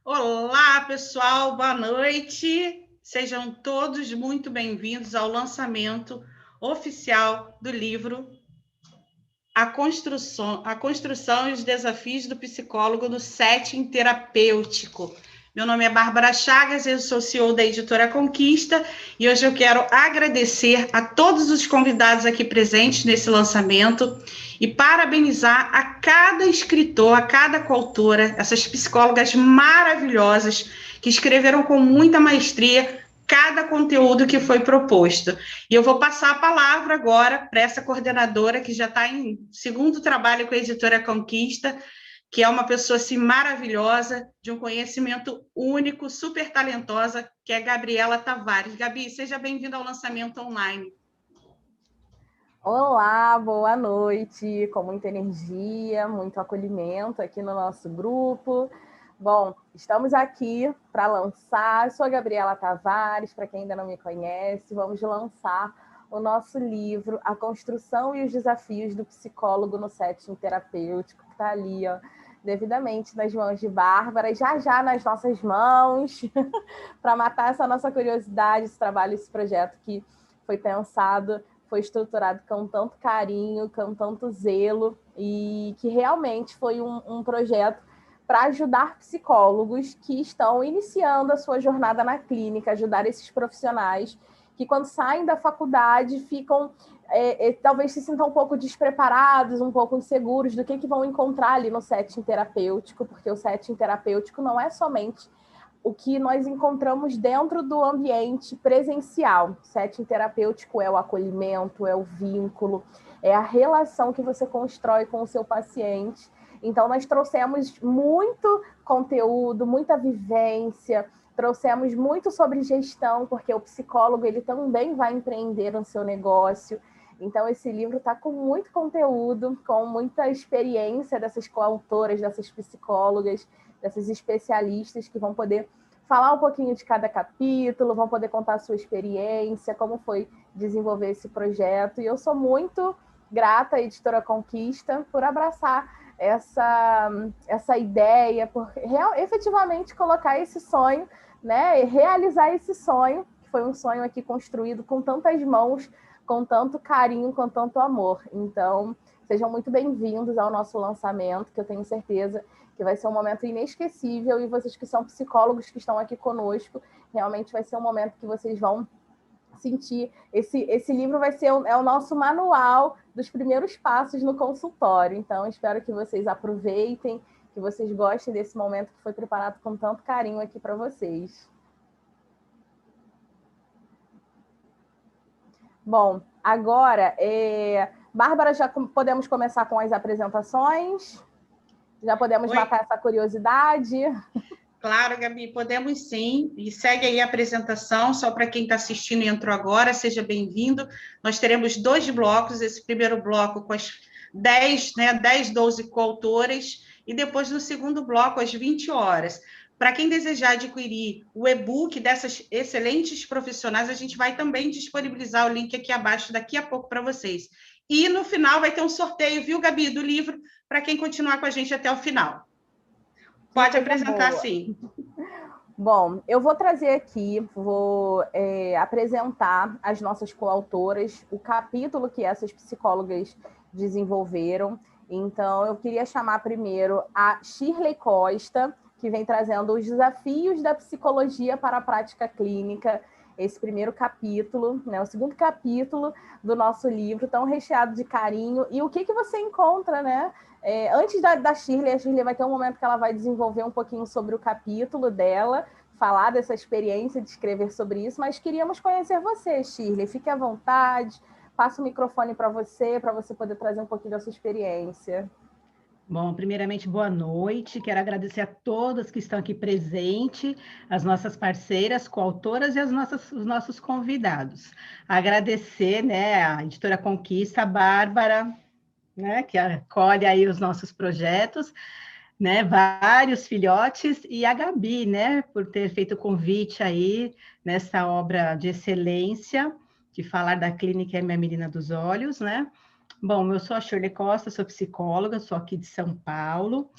Olá, pessoal, boa noite. Sejam todos muito bem-vindos ao lançamento oficial do livro A Construção e os Desafios do Psicólogo no Setting Terapêutico. Meu nome é Bárbara Chagas, eu sou CEO da Editora Conquista e hoje eu quero agradecer a todos os convidados aqui presentes nesse lançamento e parabenizar a cada escritor, a cada coautora, essas psicólogas maravilhosas que escreveram com muita maestria cada conteúdo que foi proposto. E eu vou passar a palavra agora para essa coordenadora que já está em segundo trabalho com a Editora Conquista, que é uma pessoa assim, maravilhosa, de um conhecimento único, super talentosa, que é Gabriela Tavares. Gabi, seja bem-vinda ao lançamento online. Olá, boa noite, com muita energia, muito acolhimento aqui no nosso grupo. Bom, estamos aqui para lançar, eu sou a Gabriela Tavares, para quem ainda não me conhece, vamos lançar o nosso livro, A Construção e os Desafios do Psicólogo no Setting Terapêutico, que está ali, ó, devidamente nas mãos de Bárbara, e já nas nossas mãos, para matar essa nossa curiosidade, esse trabalho, esse projeto que foi pensado, foi estruturado com tanto carinho, com tanto zelo, e que realmente foi um projeto para ajudar psicólogos que estão iniciando a sua jornada na clínica, ajudar esses profissionais que, quando saem da faculdade, ficam, talvez se sintam um pouco despreparados, um pouco inseguros do que vão encontrar ali no setting terapêutico, porque o setting terapêutico não é somente o que nós encontramos dentro do ambiente presencial. O setting terapêutico é o acolhimento, é o vínculo, é a relação que você constrói com o seu paciente. Então, nós trouxemos muito conteúdo, muita vivência, trouxemos muito sobre gestão, porque o psicólogo ele também vai empreender no seu negócio. Então, esse livro está com muito conteúdo, com muita experiência dessas coautoras, dessas psicólogas, dessas especialistas que vão poder falar um pouquinho de cada capítulo, vão poder contar a sua experiência, como foi desenvolver esse projeto. E eu sou muito grata à Editora Conquista por abraçar essa ideia, por efetivamente colocar esse sonho, né, e realizar esse sonho, que foi um sonho aqui construído com tantas mãos, com tanto carinho, com tanto amor. Então, sejam muito bem-vindos ao nosso lançamento, que eu tenho certeza que vai ser um momento inesquecível, e vocês que são psicólogos que estão aqui conosco, realmente vai ser um momento que vocês vão sentir. Esse livro vai ser o nosso manual dos primeiros passos no consultório. Então, espero que vocês aproveitem, que vocês gostem desse momento que foi preparado com tanto carinho aqui para vocês. Bom, agora, Bárbara, já podemos começar com as apresentações? Já podemos matar essa curiosidade? Claro, Gabi, podemos sim. E segue aí a apresentação, só para quem está assistindo e entrou agora, seja bem-vindo. Nós teremos 2 blocos, esse primeiro bloco com as 10, 12 coautoras, e depois no segundo bloco, às 20 horas. Para quem desejar adquirir o e-book dessas excelentes profissionais, a gente vai também disponibilizar o link aqui abaixo daqui a pouco para vocês. E no final vai ter um sorteio, viu, Gabi, do livro, para quem continuar com a gente até o final. Pode apresentar, sim. Bom, eu vou trazer aqui, vou apresentar as nossas coautoras, o capítulo que essas psicólogas desenvolveram. Então, eu queria chamar primeiro a Shirley Costa, que vem trazendo os desafios da psicologia para a prática clínica, esse primeiro capítulo, né, o segundo capítulo do nosso livro, tão recheado de carinho. E o que você encontra, né? Antes da Shirley, a Shirley vai ter um momento que ela vai desenvolver um pouquinho sobre o capítulo dela, falar dessa experiência de escrever sobre isso, mas queríamos conhecer você, Shirley. Fique à vontade, passo o microfone para você poder trazer um pouquinho da sua experiência. Bom, primeiramente, boa noite. Quero agradecer a todas que estão aqui presentes, as nossas parceiras, coautoras e os nossos convidados. Agradecer, né, a Editora Conquista, a Bárbara, né, que acolhe aí os nossos projetos, né, vários filhotes, e a Gabi, né, por ter feito o convite aí nessa obra de excelência, de falar da clínica é minha menina dos olhos, né. Bom, eu sou a Shirley Costa, sou psicóloga, sou aqui de São Paulo,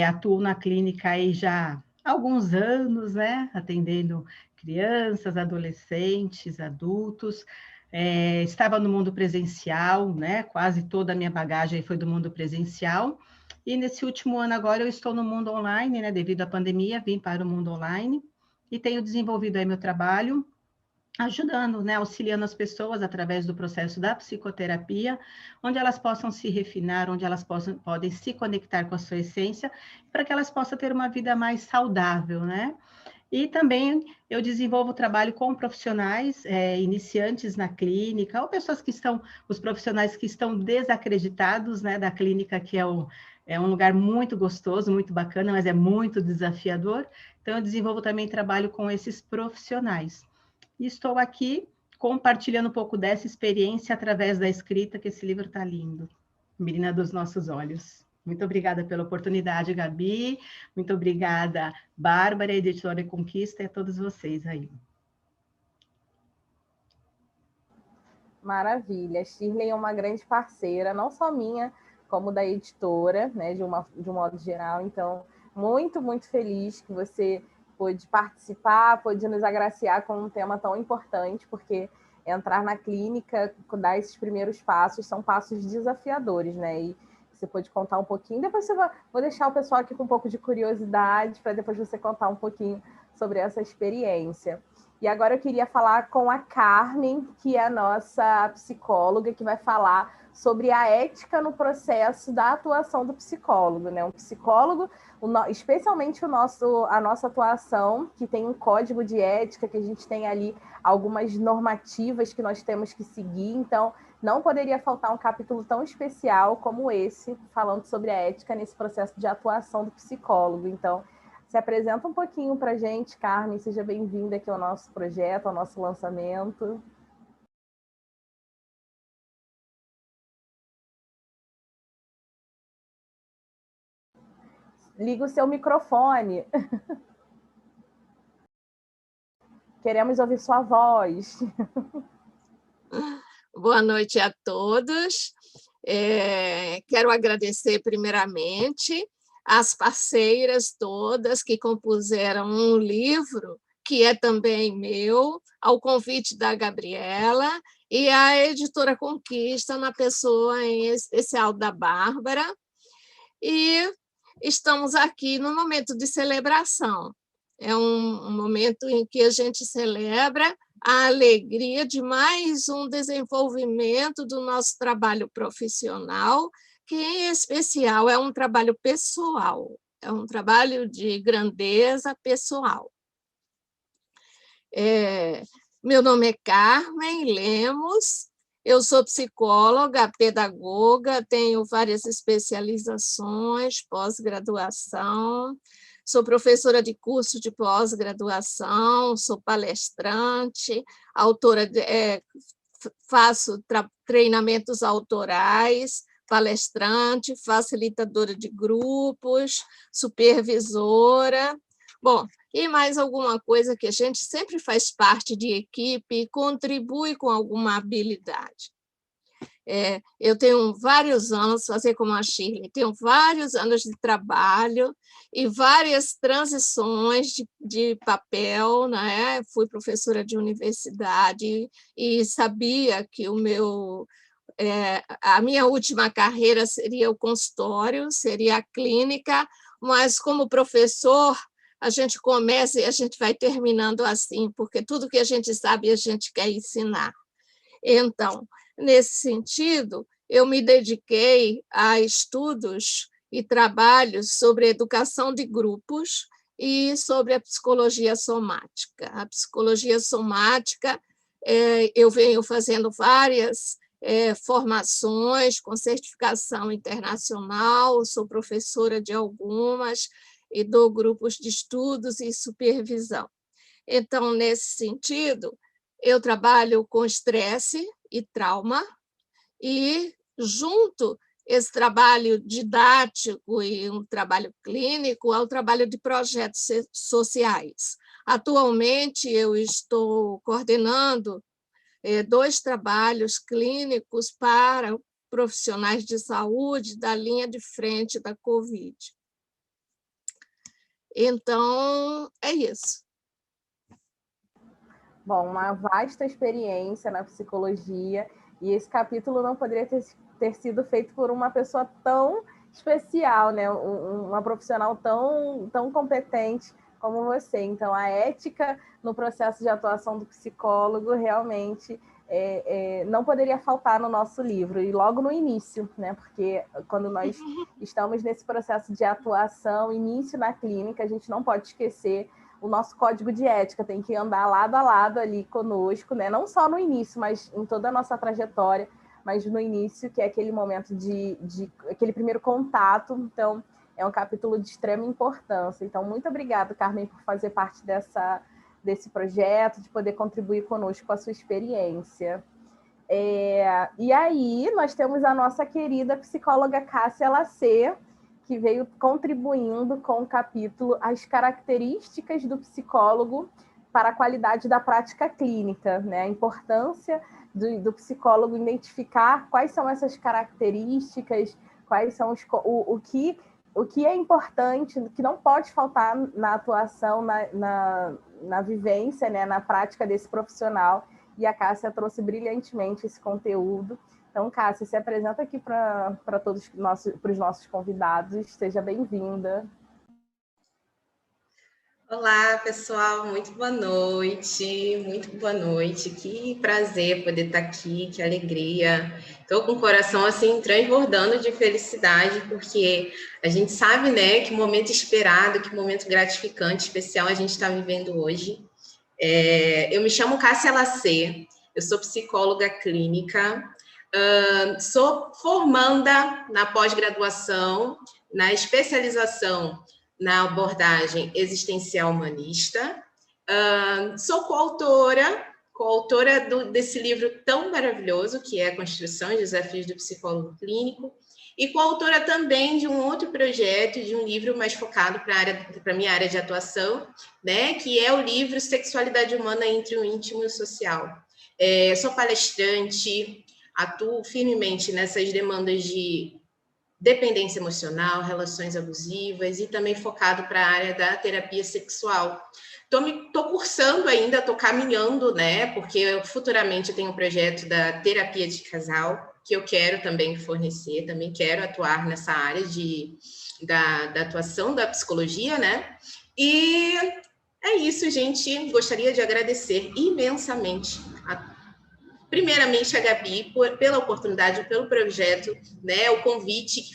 atuo na clínica aí já há alguns anos, né, atendendo crianças, adolescentes, adultos. Estava no mundo presencial, né, quase toda a minha bagagem foi do mundo presencial, e nesse último ano agora eu estou no mundo online, né, devido à pandemia, vim para o mundo online, e tenho desenvolvido aí meu trabalho, ajudando, né, auxiliando as pessoas através do processo da psicoterapia, onde elas possam se refinar, onde elas podem se conectar com a sua essência, para que elas possam ter uma vida mais saudável, né? E também eu desenvolvo trabalho com profissionais iniciantes na clínica, ou pessoas que estão, os profissionais que estão desacreditados, né, da clínica, que é um lugar muito gostoso, muito bacana, mas é muito desafiador. Então, eu desenvolvo também trabalho com esses profissionais. E estou aqui compartilhando um pouco dessa experiência através da escrita, que esse livro está lindo. Menina dos Nossos Olhos. Muito obrigada pela oportunidade, Gabi. Muito obrigada, Bárbara, Editora Conquista, e a todos vocês aí. Maravilha. Shirley é uma grande parceira, não só minha, como da editora, né, de um modo geral. Então, muito, muito feliz que você pôde participar, pôde nos agraciar com um tema tão importante, porque entrar na clínica, dar esses primeiros passos, são passos desafiadores, né? E você pôde contar um pouquinho. Depois vou deixar o pessoal aqui com um pouco de curiosidade, para depois você contar um pouquinho sobre essa experiência. E agora eu queria falar com a Carmen, que é a nossa psicóloga, que vai falar sobre a ética no processo da atuação do psicólogo, né? Um psicólogo, especialmente a nossa atuação, que tem um código de ética, que a gente tem ali algumas normativas que nós temos que seguir. Então, não poderia faltar um capítulo tão especial como esse, falando sobre a ética nesse processo de atuação do psicólogo. Então, se apresenta um pouquinho para a gente, Carmen, seja bem-vinda aqui ao nosso projeto, ao nosso lançamento. Liga o seu microfone. Queremos ouvir sua voz. Boa noite a todos. Quero agradecer primeiramente as parceiras todas que compuseram um livro que é também meu, ao convite da Gabriela, e a Editora Conquista, na pessoa em especial da Bárbara. E estamos aqui no momento de celebração. É um momento em que a gente celebra a alegria de mais um desenvolvimento do nosso trabalho profissional, que, em especial, é um trabalho pessoal, é um trabalho de grandeza pessoal. Meu nome é Carmen Lemos, eu sou psicóloga, pedagoga, tenho várias especializações, pós-graduação, sou professora de curso de pós-graduação, sou palestrante, autora faço treinamentos autorais, palestrante, facilitadora de grupos, supervisora. Bom, e mais alguma coisa que a gente sempre faz parte de equipe e contribui com alguma habilidade. Eu tenho vários anos, fazer como a Shirley, tenho vários anos de trabalho e várias transições de papel, né? Fui professora de universidade e sabia que a minha última carreira seria o consultório, seria a clínica, mas como professor, a gente começa e a gente vai terminando assim, porque tudo que a gente sabe a gente quer ensinar. Então, nesse sentido, eu me dediquei a estudos e trabalhos sobre educação de grupos e sobre a psicologia somática. A psicologia somática, eu venho fazendo várias formações com certificação internacional, sou professora de algumas e dou grupos de estudos e supervisão. Então, nesse sentido, eu trabalho com estresse e trauma, e junto esse trabalho didático e um trabalho clínico ao trabalho de projetos sociais. Atualmente, eu estou coordenando 2 trabalhos clínicos para profissionais de saúde da linha de frente da Covid. Então, é isso. Bom, uma vasta experiência na psicologia, e esse capítulo não poderia ter sido feito por uma pessoa tão especial, né? Uma profissional tão competente como você. Então, a ética no processo de atuação do psicólogo realmente não poderia faltar no nosso livro, e logo no início, né? Porque quando nós estamos nesse processo de atuação, início na clínica, a gente não pode esquecer o nosso código de ética, tem que andar lado a lado ali conosco, né? Não só no início, mas em toda a nossa trajetória, mas no início, que é aquele momento de aquele primeiro contato. Então, é um capítulo de extrema importância. Então, muito obrigada, Carmen, por fazer parte desse projeto, de poder contribuir conosco com a sua experiência. E aí, nós temos a nossa querida psicóloga Cássia Lacê, que veio contribuindo com o capítulo As Características do Psicólogo para a Qualidade da Prática Clínica, né? A importância do psicólogo identificar quais são essas características, quais são o que é importante, o que não pode faltar na atuação, na vivência, né? Na prática desse profissional. E a Cássia trouxe brilhantemente esse conteúdo. Então, Cássia, se apresenta aqui para os nossos convidados. Seja bem-vinda. Olá, pessoal. Muito boa noite. Muito boa noite. Que prazer poder estar aqui, que alegria. Estou com o coração assim transbordando de felicidade, porque a gente sabe, né, que momento esperado, que momento gratificante, especial a gente está vivendo hoje. Eu me chamo Cássia Lacê, eu sou psicóloga clínica. Sou formanda na pós-graduação, na especialização na abordagem existencial humanista. Sou coautora desse livro tão maravilhoso, que é a Construção e Desafios do Psicólogo Clínico, e coautora também de um outro projeto, de um livro mais focado para a minha área de atuação, né, que é o livro Sexualidade Humana entre o Íntimo e o Social. Sou palestrante, atuo firmemente nessas demandas de dependência emocional, relações abusivas, e também focado para a área da terapia sexual. Estou cursando ainda, estou caminhando, né? Porque futuramente eu tenho um projeto da terapia de casal, que eu quero também fornecer, também quero atuar nessa área da atuação da psicologia, né? E é isso, gente. Gostaria de agradecer imensamente primeiramente a Gabi pela oportunidade, pelo projeto, né, o convite que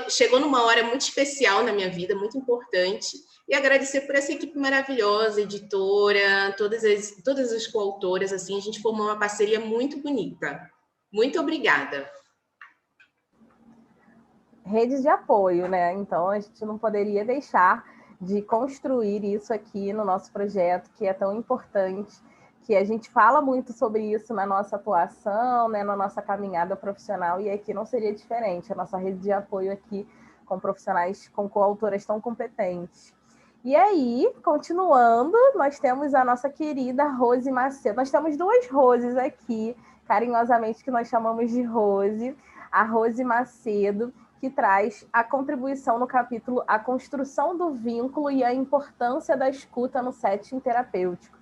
chegou numa hora muito especial na minha vida, muito importante, e agradecer por essa equipe maravilhosa, editora, todas as coautoras, assim, a gente formou uma parceria muito bonita. Muito obrigada. rede de apoio, né? Então, a gente não poderia deixar de construir isso aqui no nosso projeto, que é tão importante, que a gente fala muito sobre isso na nossa atuação, né, na nossa caminhada profissional, e aqui não seria diferente, a nossa rede de apoio aqui com profissionais, com coautoras tão competentes. E aí, continuando, nós temos a nossa querida Rose Macedo. Nós temos duas Roses aqui, carinhosamente, que nós chamamos de Rose. A Rose Macedo, que traz a contribuição no capítulo A Construção do Vínculo e a Importância da Escuta no Setting Terapêutico.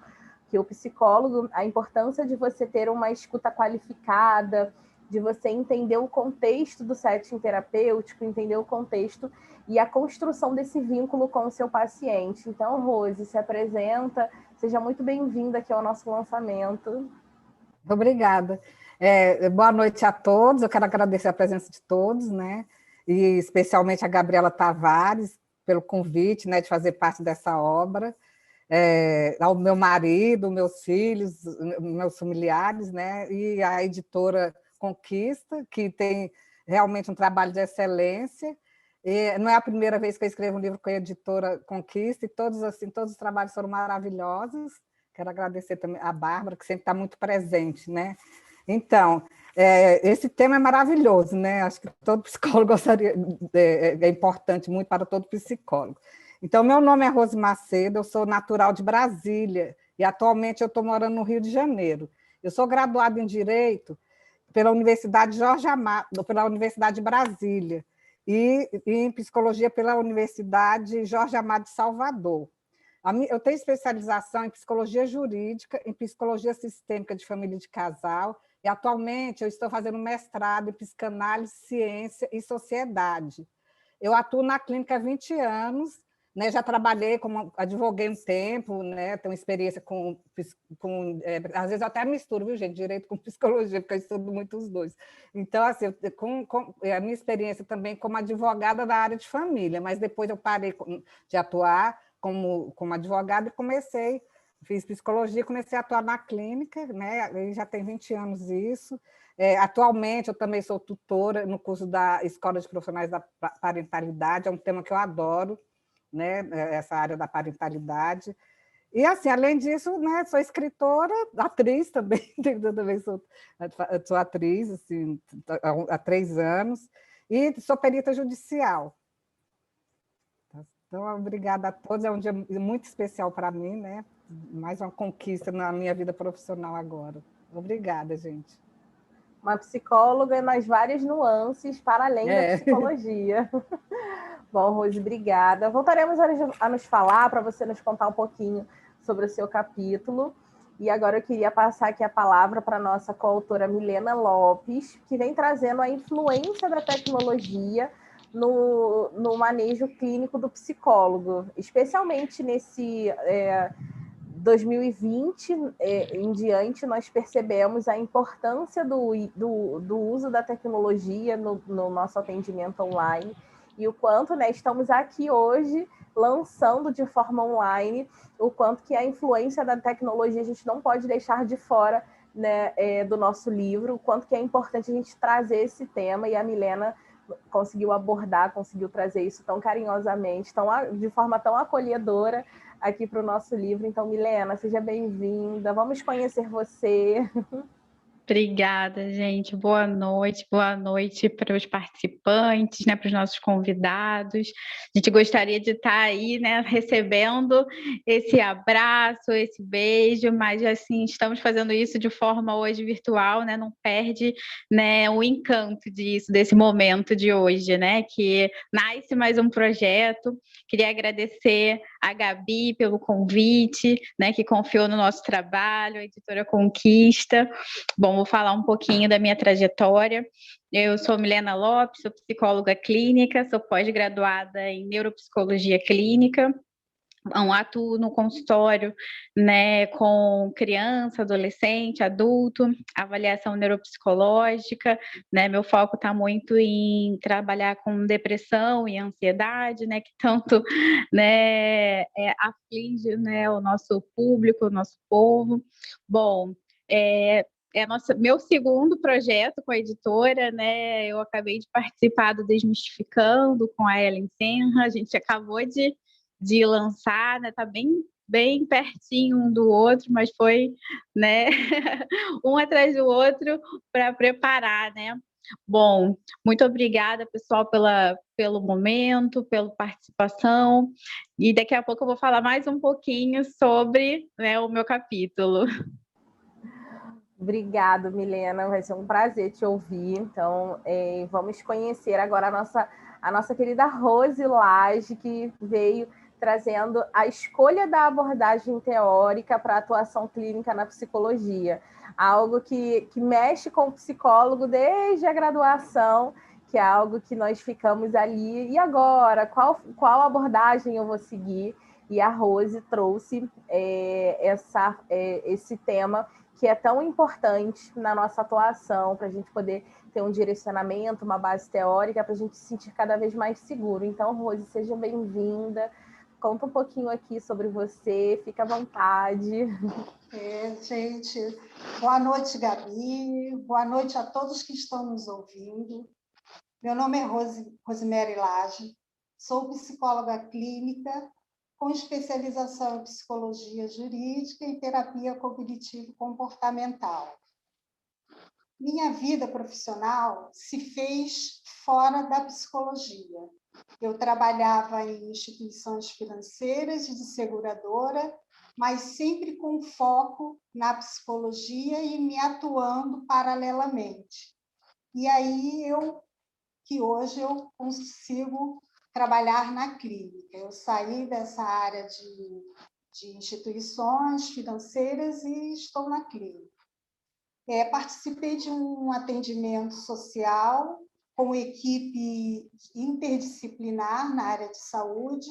Que o psicólogo, a importância de você ter uma escuta qualificada, de você entender o contexto do setting terapêutico, entender o contexto e a construção desse vínculo com o seu paciente. Então, Rose, se apresenta, seja muito bem-vinda aqui ao nosso lançamento. Obrigada. Boa noite a todos, eu quero agradecer a presença de todos, né? E especialmente a Gabriela Tavares, pelo convite, né, de fazer parte dessa obra. Ao meu marido, meus filhos, meus familiares, né? E a editora Conquista, que tem realmente um trabalho de excelência. E não é a primeira vez que eu escrevo um livro com a editora Conquista, e todos os trabalhos foram maravilhosos. Quero agradecer também a Bárbara, que sempre está muito presente, né? Então, esse tema é maravilhoso, né? Acho que todo psicólogo gostaria, é importante muito para todo psicólogo. Então, meu nome é Rose Macedo, eu sou natural de Brasília, e atualmente eu estou morando no Rio de Janeiro. Eu sou graduada em Direito pela Universidade Jorge Amado, pela Universidade de Brasília, e em Psicologia pela Universidade Jorge Amado de Salvador. Eu tenho especialização em Psicologia Jurídica, em Psicologia Sistêmica de Família e de Casal, e atualmente eu estou fazendo mestrado em Psicanálise, Ciência e Sociedade. Eu atuo na clínica há 20 anos, né, já trabalhei, advoguei um tempo, né, tenho experiência às vezes eu até misturo, viu, gente, direito com psicologia, porque eu estudo muito os dois. Então, assim, a minha experiência também como advogada da área de família, mas depois eu parei de atuar como advogada e fiz psicologia, comecei a atuar na clínica, né, já tem 20 anos isso. Atualmente, eu também sou tutora no curso da Escola de Profissionais da Parentalidade, é um tema que eu adoro, né, essa área da parentalidade. E, assim, além disso, né, sou escritora, atriz também, também sou atriz assim, há 3 anos, e sou perita judicial. Então, obrigada a todos, é um dia muito especial para mim, né? Mais uma conquista na minha vida profissional agora. Obrigada, gente. Uma psicóloga nas várias nuances, para além da psicologia. Bom, Rose, obrigada. Voltaremos a nos falar, para você nos contar um pouquinho sobre o seu capítulo. E agora eu queria passar aqui a palavra para a nossa coautora Milena Lopes, que vem trazendo a influência da tecnologia no manejo clínico do psicólogo, especialmente nesse 2020 em diante, nós percebemos a importância do uso da tecnologia no nosso atendimento online e o quanto, né, estamos aqui hoje lançando de forma online, o quanto que a influência da tecnologia a gente não pode deixar de fora, né, do nosso livro, o quanto que é importante a gente trazer esse tema, e a Milena conseguiu abordar, conseguiu trazer isso tão carinhosamente, de forma tão acolhedora aqui para o nosso livro. Então, Milena, seja bem-vinda, vamos conhecer você. Obrigada, gente. Boa noite para os participantes, né, para os nossos convidados. A gente gostaria de estar aí, né, recebendo esse abraço, esse beijo, mas assim, estamos fazendo isso de forma hoje virtual, né, não perde, né, o encanto desse momento de hoje, né, que nasce mais um projeto. Queria agradecer a Gabi pelo convite, né, que confiou no nosso trabalho, a editora Conquista. Bom, vou falar um pouquinho da minha trajetória. Eu sou Milena Lopes, sou psicóloga clínica, sou pós-graduada em neuropsicologia clínica. Atuo no consultório, né, com criança, adolescente, adulto, avaliação neuropsicológica, né, meu foco está muito em trabalhar com depressão e ansiedade, né, que tanto, né, aflige, né, o nosso público, o nosso povo. Bom, meu segundo projeto com a editora, né? Eu acabei de participar do Desmistificando com a Ellen Senra, a gente acabou de lançar, né? Tá bem pertinho um do outro, mas foi, né, um atrás do outro para preparar, né? Bom, muito obrigada, pessoal, pelo momento, pela participação, e daqui a pouco eu vou falar mais um pouquinho sobre, né, o meu capítulo. Obrigada, Milena, vai ser um prazer te ouvir. Então, vamos conhecer agora a nossa querida Rose Lage, que veio trazendo a escolha da abordagem teórica para a atuação clínica na psicologia, algo que mexe com o psicólogo desde a graduação, que é algo que nós ficamos ali, e agora? Qual abordagem eu vou seguir? E a Rose trouxe esse tema que é tão importante na nossa atuação, para a gente poder ter um direcionamento, uma base teórica, para a gente se sentir cada vez mais seguro. Então, Rose, seja bem-vinda. Conta um pouquinho aqui sobre você, fica à vontade. Gente, boa noite, Gabi, boa noite a todos que estão nos ouvindo. Meu nome é Rosemary Lage, sou psicóloga clínica com especialização em psicologia jurídica e terapia cognitivo-comportamental. Minha vida profissional se fez fora da psicologia. Eu trabalhava em instituições financeiras e de seguradora, mas sempre com foco na psicologia e me atuando paralelamente. E aí hoje eu consigo trabalhar na clínica. Eu saí dessa área de instituições financeiras e estou na clínica. Participei de um atendimento social com equipe interdisciplinar na área de saúde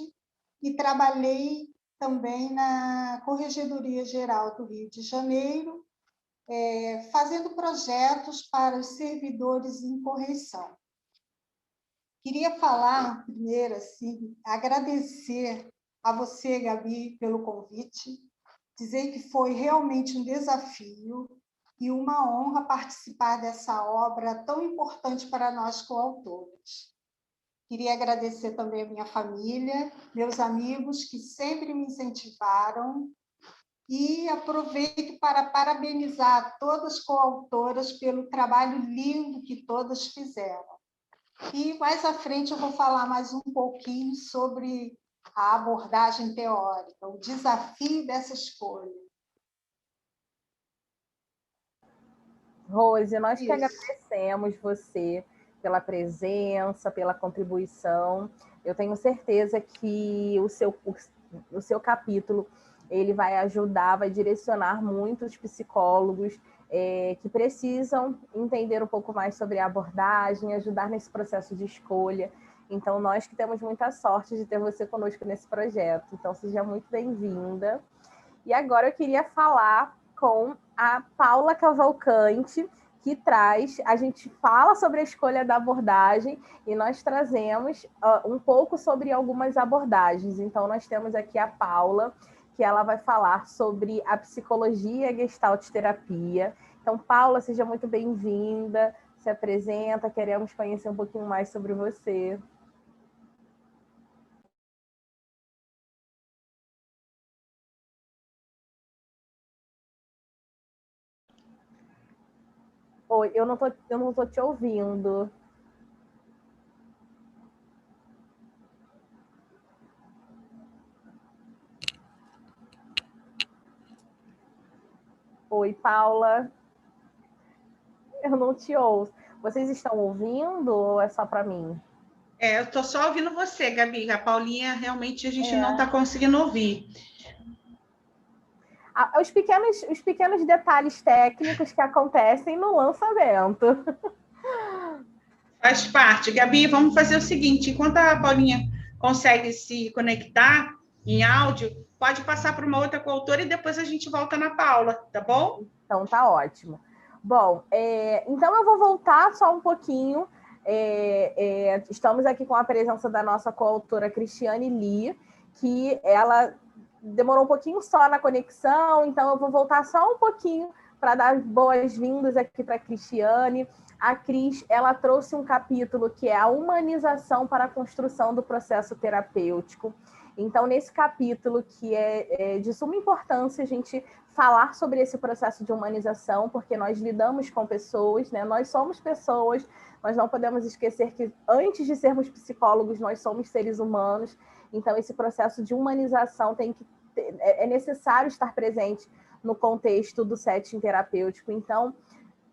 e trabalhei também na Corregedoria Geral do Rio de Janeiro, fazendo projetos para os servidores em correição. Queria falar primeiro, assim, agradecer a você, Gabi, pelo convite, dizer que foi realmente um desafio e uma honra participar dessa obra tão importante para nós coautores. Queria agradecer também a minha família, meus amigos que sempre me incentivaram, e aproveito para parabenizar todas as coautoras pelo trabalho lindo que todas fizeram. E mais à frente eu vou falar mais um pouquinho sobre a abordagem teórica, o desafio dessa escolha. Rose, nós que agradecemos você pela presença, pela contribuição. Eu tenho certeza que o seu capítulo ele vai ajudar, vai direcionar muitos psicólogos que precisam entender um pouco mais sobre a abordagem, ajudar nesse processo de escolha. Então, nós que temos muita sorte de ter você conosco nesse projeto. Então, seja muito bem-vinda. E agora eu queria falar com a Paula Cavalcante, que a gente fala sobre a escolha da abordagem e nós trazemos um pouco sobre algumas abordagens. Então, nós temos aqui a Paula, que ela vai falar sobre a psicologia e a gestalt terapia. Então, Paula, seja muito bem-vinda, se apresenta, queremos conhecer um pouquinho mais sobre você. Oi, eu não tô te ouvindo. Oi, Paula. Eu não te ouço. Vocês estão ouvindo ou é só para mim? Eu estou só ouvindo você, Gabi. A Paulinha, realmente, a gente não está conseguindo ouvir. Os pequenos detalhes técnicos que acontecem no lançamento. Faz parte. Gabi, vamos fazer o seguinte, enquanto a Paulinha consegue se conectar em áudio, pode passar para uma outra coautora e depois a gente volta na Paula, tá bom? Então, tá ótimo. Bom, então eu vou voltar só um pouquinho. Estamos aqui com a presença da nossa coautora Cristiane Lee, que ela demorou um pouquinho só na conexão, então eu vou voltar só um pouquinho para dar boas-vindas aqui para a Cristiane. A Cris, ela trouxe um capítulo que é a humanização para a construção do processo terapêutico. Então, nesse capítulo, que é de suma importância a gente falar sobre esse processo de humanização, porque nós lidamos com pessoas, né? Nós somos pessoas, nós não podemos esquecer que antes de sermos psicólogos, nós somos seres humanos. Então, esse processo de humanização é necessário estar presente no contexto do setting terapêutico. Então,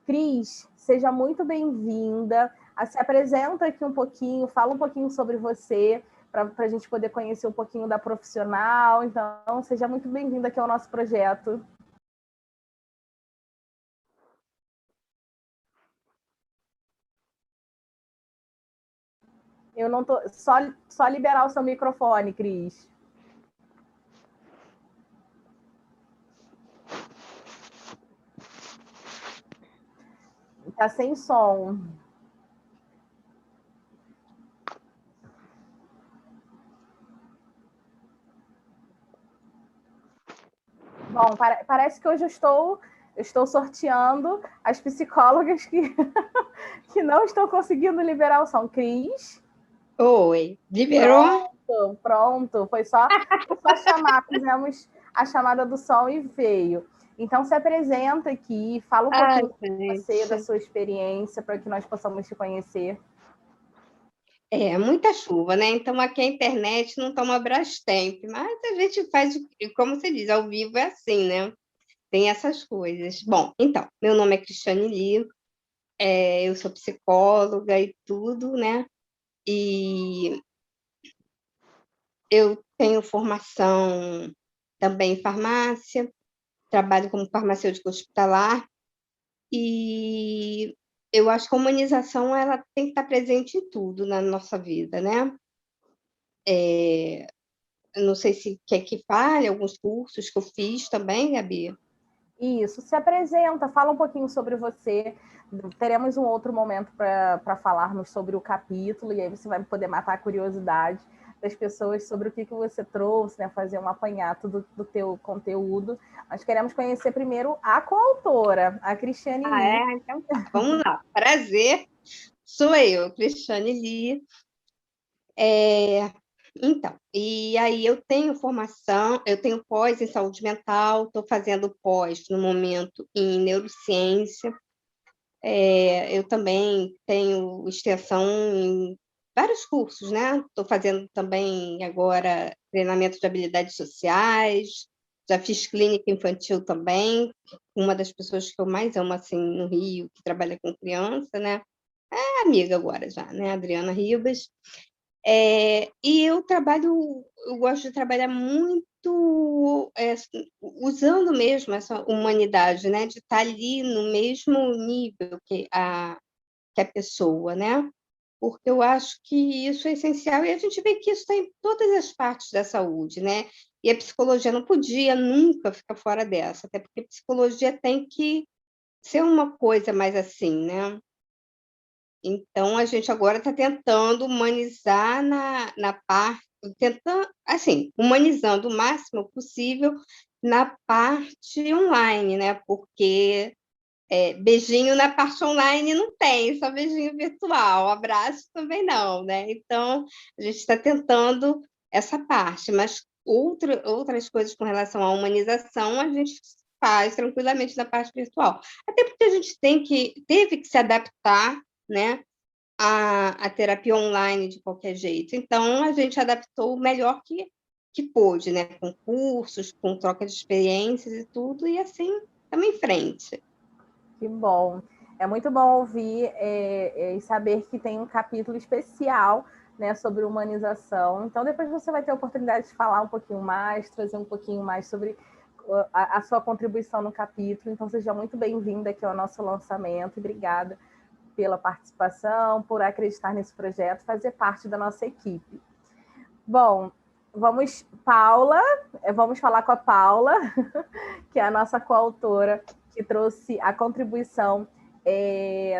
Cris, seja muito bem-vinda. Se apresenta aqui um pouquinho, fala um pouquinho sobre você, para a gente poder conhecer um pouquinho da profissional. Então, seja muito bem-vinda aqui ao nosso projeto. Eu não tô... Só liberar o seu microfone, Cris. Tá sem som. Bom, parece que hoje eu estou sorteando as psicólogas que não estão conseguindo liberar o som. Cris? Oi, liberou? Pronto. Foi só chamar, fizemos a chamada do som e veio. Então, se apresenta aqui, fala um pouquinho de você, da sua experiência, para que nós possamos te conhecer. Muita chuva, né? Então, aqui a internet não toma Brastemp, mas a gente faz, como você diz, ao vivo é assim, né? Tem essas coisas. Bom, então, meu nome é Cristiane Lee, eu sou psicóloga e tudo, né? E eu tenho formação também em farmácia, trabalho como farmacêutica hospitalar, e eu acho que a humanização ela tem que estar presente em tudo na nossa vida, né? Eu não sei se quer que fale alguns cursos que eu fiz também, Gabi. Isso, se apresenta, fala um pouquinho sobre você. Teremos um outro momento para falarmos sobre o capítulo, e aí você vai poder matar a curiosidade das pessoas sobre o que você trouxe, né? Fazer um apanhado do teu conteúdo. Nós queremos conhecer primeiro a coautora, a Cristiane Lee. Então tá. Vamos lá. Prazer, sou eu, Cristiane Lee. Então, e aí eu tenho formação, eu tenho pós em saúde mental, estou fazendo pós no momento em neurociência. Eu também tenho extensão em vários cursos, né? Estou fazendo também agora treinamento de habilidades sociais, já fiz clínica infantil também, uma das pessoas que eu mais amo assim no Rio, que trabalha com criança, né? É amiga agora já, né? Adriana Ribas. E eu gosto de trabalhar muito usando mesmo essa humanidade, né? De estar ali no mesmo nível que a pessoa, né? Porque eu acho que isso é essencial, e a gente vê que isso está em todas as partes da saúde, né? E a psicologia não podia nunca ficar fora dessa, até porque a psicologia tem que ser uma coisa mais assim, né? Então, a gente agora está tentando humanizar na parte, tentando, assim, humanizando o máximo possível na parte online, né? Porque beijinho na parte online não tem, só beijinho virtual, abraço também não, né? Então, a gente está tentando essa parte, mas outras coisas com relação à humanização a gente faz tranquilamente na parte virtual. Até porque a gente teve que se adaptar, né, a terapia online de qualquer jeito. Então, a gente adaptou o melhor que pôde, né? Com cursos, com troca de experiências e tudo, e assim, estamos em frente. Que bom. É muito bom ouvir e saber que tem um capítulo especial, né, sobre humanização. Então, depois você vai ter a oportunidade de falar um pouquinho mais, trazer um pouquinho mais sobre a sua contribuição no capítulo. Então, seja muito bem-vinda aqui ao nosso lançamento. Obrigada pela participação, por acreditar nesse projeto, fazer parte da nossa equipe. Bom, vamos falar com a Paula, que é a nossa coautora, que trouxe a contribuição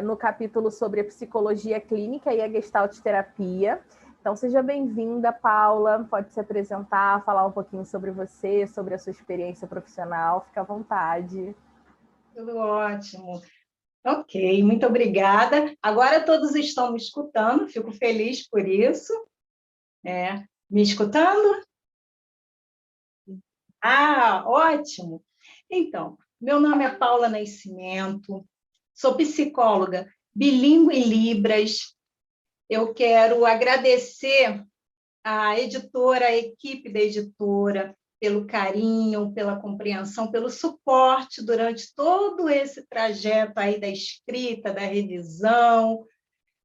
no capítulo sobre a psicologia clínica e a gestalt terapia. Então, seja bem-vinda, Paula, pode se apresentar, falar um pouquinho sobre você, sobre a sua experiência profissional, fica à vontade. Tudo ótimo. Ok, muito obrigada. Agora todos estão me escutando, fico feliz por isso. Me escutando? Ótimo. Então, meu nome é Paula Nascimento, sou psicóloga bilíngue em Libras. Eu quero agradecer à editora, à equipe da editora, pelo carinho, pela compreensão, pelo suporte durante todo esse trajeto aí da escrita, da revisão,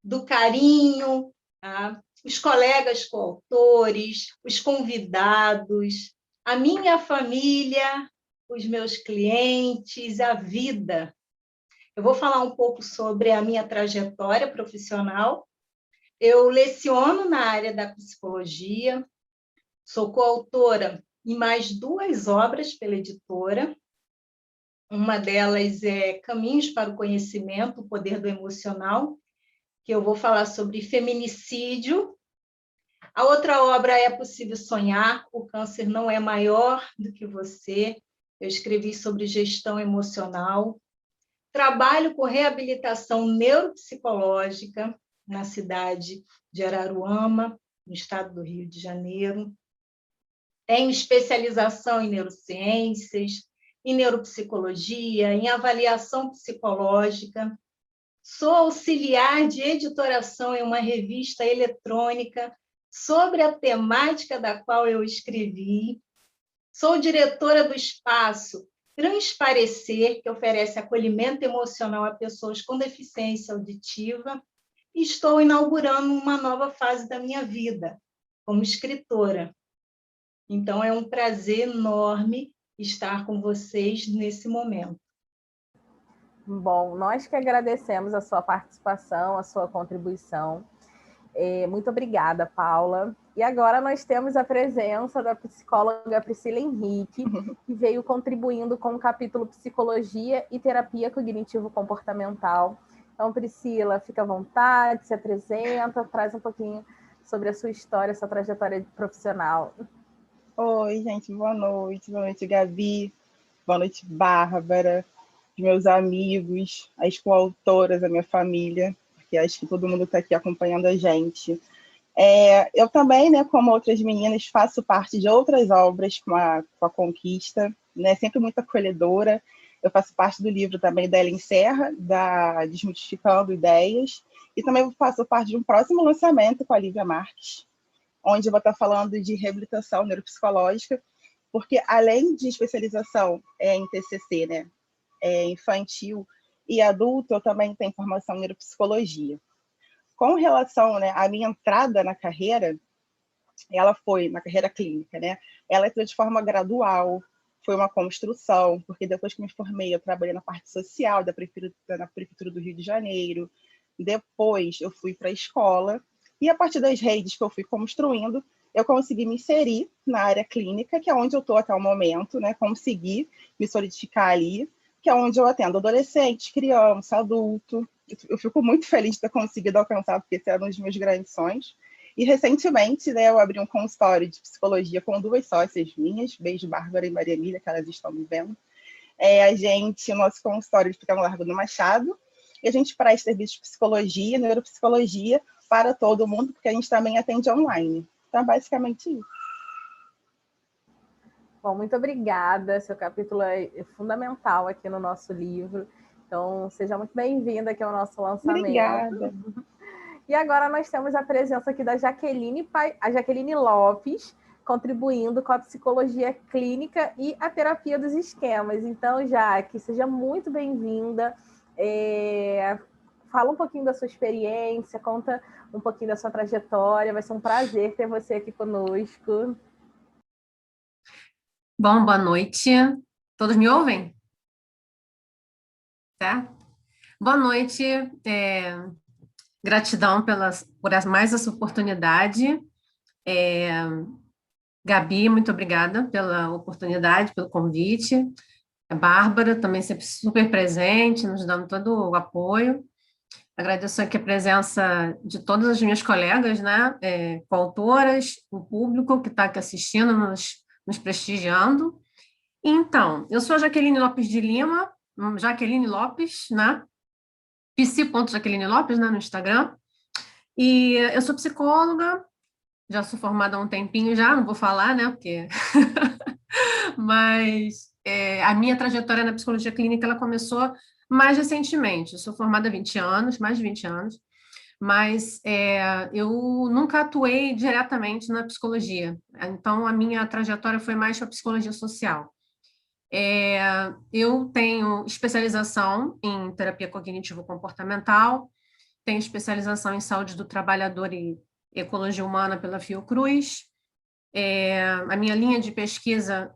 do carinho, tá? Os colegas coautores, os convidados, a minha família, os meus clientes, a vida. Eu vou falar um pouco sobre a minha trajetória profissional. Eu leciono na área da psicologia, sou coautora em mais 2 obras pela editora. Uma delas é Caminhos para o Conhecimento, o Poder do Emocional, que eu vou falar sobre feminicídio. A outra obra é Possível Sonhar, o câncer não é maior do que você. Eu escrevi sobre gestão emocional. Trabalho com reabilitação neuropsicológica na cidade de Araruama, no estado do Rio de Janeiro. Tenho especialização em neurociências, em neuropsicologia, em avaliação psicológica. Sou auxiliar de editoração em uma revista eletrônica sobre a temática da qual eu escrevi. Sou diretora do espaço Transparecer, que oferece acolhimento emocional a pessoas com deficiência auditiva. E estou inaugurando uma nova fase da minha vida, como escritora. Então, é um prazer enorme estar com vocês nesse momento. Bom, nós que agradecemos a sua participação, a sua contribuição. Muito obrigada, Paula. E agora nós temos a presença da psicóloga Priscila Henrique, que veio contribuindo com o capítulo Psicologia e Terapia Cognitivo-Comportamental. Então, Priscila, fica à vontade, se apresenta, traz um pouquinho sobre a sua história, a sua trajetória profissional. Oi, gente, boa noite, Gabi, boa noite, Bárbara, os meus amigos, as coautoras, a minha família, porque acho que todo mundo está aqui acompanhando a gente. Eu também, né, como outras meninas, faço parte de outras obras com a Conquista, né, sempre muito acolhedora. Eu faço parte do livro também da Ellen Serra, da Desmistificando Ideias, e também faço parte de um próximo lançamento com a Lívia Marques, onde eu vou estar falando de reabilitação neuropsicológica, porque além de especialização em TCC, né, infantil e adulto, eu também tenho formação em neuropsicologia. Com relação, né, à minha entrada na carreira, ela foi na carreira clínica, né? Ela entrou de forma gradual, foi uma construção, porque depois que me formei, eu trabalhei na parte social na Prefeitura do Rio de Janeiro, depois eu fui para a escola, e a partir das redes que eu fui construindo, eu consegui me inserir na área clínica, que é onde eu estou até o momento, né? Consegui me solidificar ali, que é onde eu atendo adolescente, criança, adulto. Eu fico muito feliz de ter conseguido alcançar, porque esse era um dos meus grandes sonhos. E recentemente, né, eu abri um consultório de psicologia com 2 sócias minhas, beijo Bárbara e Maria Emília, que elas estão me vendo. O nosso consultório fica no Largo do Machado, e a gente presta serviço de psicologia, neuropsicologia para todo mundo, porque a gente também atende online. Então, basicamente isso. Bom, muito obrigada. Seu capítulo é fundamental aqui no nosso livro. Então, seja muito bem-vinda aqui ao nosso lançamento. Obrigada. E agora nós temos a presença aqui da Jaqueline Lopes, contribuindo com a psicologia clínica e a terapia dos esquemas. Então, Jaque, seja muito bem-vinda. Fala um pouquinho da sua experiência, conta um pouquinho da sua trajetória. Vai ser um prazer ter você aqui conosco. Bom, boa noite. Todos me ouvem? Tá? Boa noite. Gratidão por mais essa oportunidade. Gabi, muito obrigada pela oportunidade, pelo convite. A Bárbara também sempre super presente, nos dando todo o apoio. Agradeço aqui a presença de todas as minhas colegas, né, coautoras, o público que está aqui assistindo, nos prestigiando. Então, eu sou a Jaqueline Lopes de Lima, Jaqueline Lopes, né? psi.Jaqueline Lopes, né, no Instagram. E eu sou psicóloga, já sou formada há um tempinho já, não vou falar, né, porque... Mas a minha trajetória na psicologia clínica, ela começou mais recentemente. Eu sou formada há 20 anos, mais de 20 anos, mas eu nunca atuei diretamente na psicologia. Então, a minha trajetória foi mais para a psicologia social. Eu tenho especialização em terapia cognitivo-comportamental, tenho especialização em saúde do trabalhador e ecologia humana pela Fiocruz. A minha linha de pesquisa,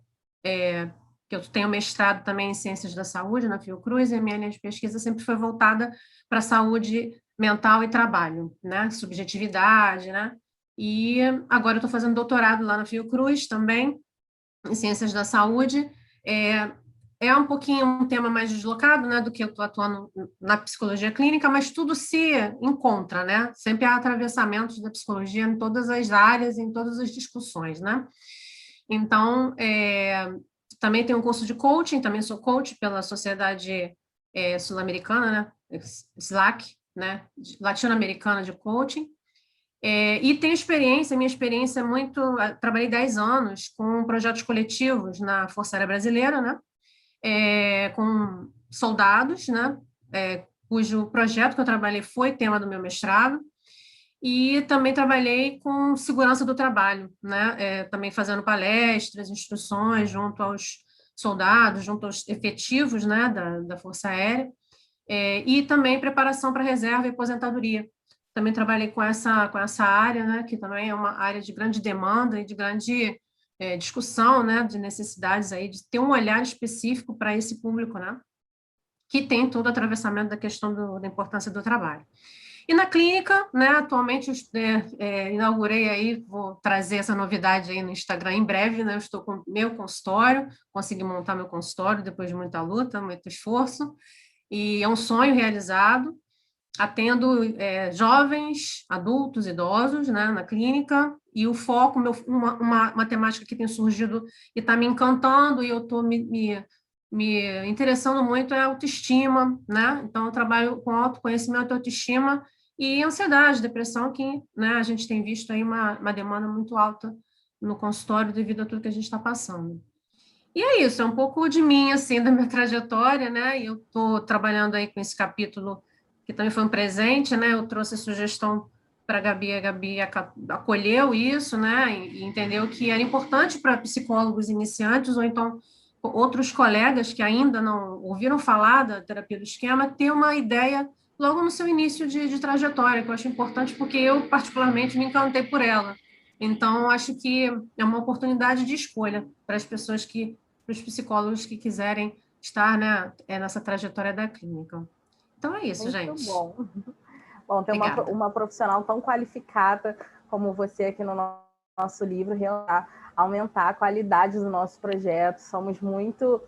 que eu tenho mestrado também em ciências da saúde na Fiocruz, e a minha linha de pesquisa sempre foi voltada para a saúde mental e trabalho, né? Subjetividade, né? E agora eu estou fazendo doutorado lá na Fiocruz também, em ciências da saúde. É um pouquinho um tema mais deslocado, né, do que eu estou atuando na psicologia clínica, mas tudo se encontra, né? Sempre há atravessamentos da psicologia em todas as áreas, em todas as discussões, né? Então, também tenho um curso de coaching, também sou coach pela Sociedade Sul-Americana, né? SLAC, né? Latino-Americana de Coaching. E tenho experiência, minha experiência é muito... Trabalhei 10 anos com projetos coletivos na Força Aérea Brasileira, né? Com soldados, né? Cujo projeto que eu trabalhei foi tema do meu mestrado, e também trabalhei com segurança do trabalho, né? Também fazendo palestras, instruções junto aos soldados, junto aos efetivos, né? da Força Aérea, e também preparação para reserva e aposentadoria. Também trabalhei com essa área, né? Que também é uma área de grande demanda e de grande discussão, né, de necessidades aí, de ter um olhar específico para esse público, né, que tem todo o atravessamento da questão da importância do trabalho. E na clínica, né, atualmente inaugurei aí, vou trazer essa novidade aí no Instagram em breve, né, eu estou com meu consultório, consegui montar meu consultório depois de muita luta, muito esforço, e é um sonho realizado. Atendo jovens, adultos, idosos, né, na clínica, e o foco, uma temática que tem surgido e está me encantando, e eu estou me interessando muito, é a autoestima, né? Então, eu trabalho com autoconhecimento e autoestima, e ansiedade, depressão, que, né, a gente tem visto aí uma demanda muito alta no consultório devido a tudo que a gente está passando. E é isso, é um pouco de mim, assim, da minha trajetória, né? E eu estou trabalhando aí com esse capítulo, que também foi um presente, né? Eu trouxe a sugestão para a Gabi acolheu isso, né? E entendeu que era importante para psicólogos iniciantes, ou então outros colegas que ainda não ouviram falar da terapia do esquema, ter uma ideia logo no seu início de trajetória, que eu acho importante, porque eu, particularmente, me encantei por ela. Então, acho que é uma oportunidade de escolha para as pessoas para os psicólogos que quiserem estar, né, nessa trajetória da clínica. Então, é isso, gente. Muito bom. Bom, ter uma profissional tão qualificada como você aqui no nosso livro, aumentar a qualidade do nosso projeto. Somos muito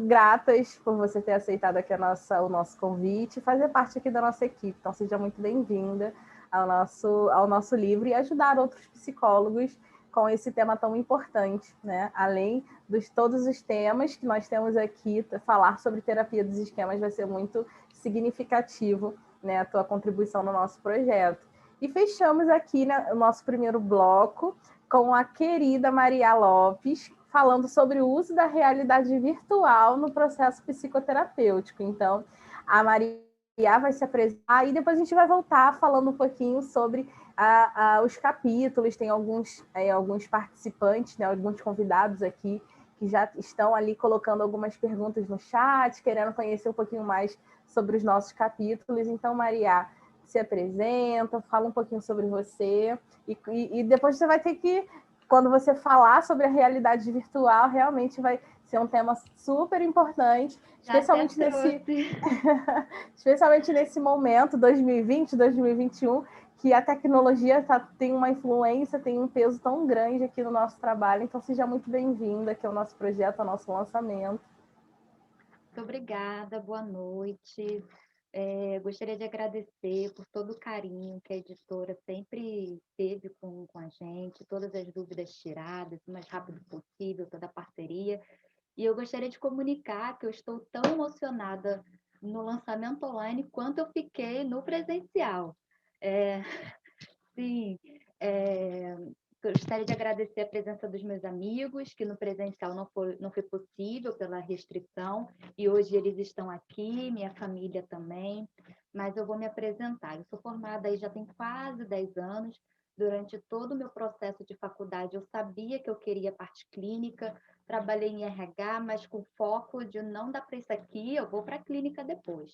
gratas por você ter aceitado aqui o nosso convite e fazer parte aqui da nossa equipe. Então, seja muito bem-vinda ao nosso livro e ajudar outros psicólogos com esse tema tão importante, né? Além de todos os temas que nós temos aqui, falar sobre terapia dos esquemas vai ser muito significativo, né, a tua contribuição no nosso projeto. E fechamos aqui, né, o nosso primeiro bloco com a querida Maria Lopes, falando sobre o uso da realidade virtual no processo psicoterapêutico. Então, a Maria vai se apresentar e depois a gente vai voltar falando um pouquinho sobre os capítulos. Tem alguns participantes, né, alguns convidados aqui que já estão ali colocando algumas perguntas no chat, querendo conhecer um pouquinho mais sobre os nossos capítulos. Então, Maria, se apresenta, fala um pouquinho sobre você e depois você vai ter que, quando você falar sobre a realidade virtual, realmente vai ser um tema super importante, especialmente nesse momento, 2020, 2021, que a tecnologia tem uma influência, tem um peso tão grande aqui no nosso trabalho. Então, seja muito bem-vinda aqui ao nosso projeto, ao nosso lançamento. Muito obrigada, boa noite. Gostaria de agradecer por todo o carinho que a editora sempre teve com a gente, todas as dúvidas tiradas, o mais rápido possível, toda a parceria. E eu gostaria de comunicar que eu estou tão emocionada no lançamento online quanto eu fiquei no presencial. Sim, gostaria de agradecer a presença dos meus amigos, que no presencial não foi possível pela restrição, e hoje eles estão aqui, minha família também, mas eu vou me apresentar. Eu sou formada aí já tem quase 10 anos. Durante todo o meu processo de faculdade, eu sabia que eu queria a parte clínica, trabalhei em RH, mas com foco de não dar para isso aqui, eu vou para a clínica depois.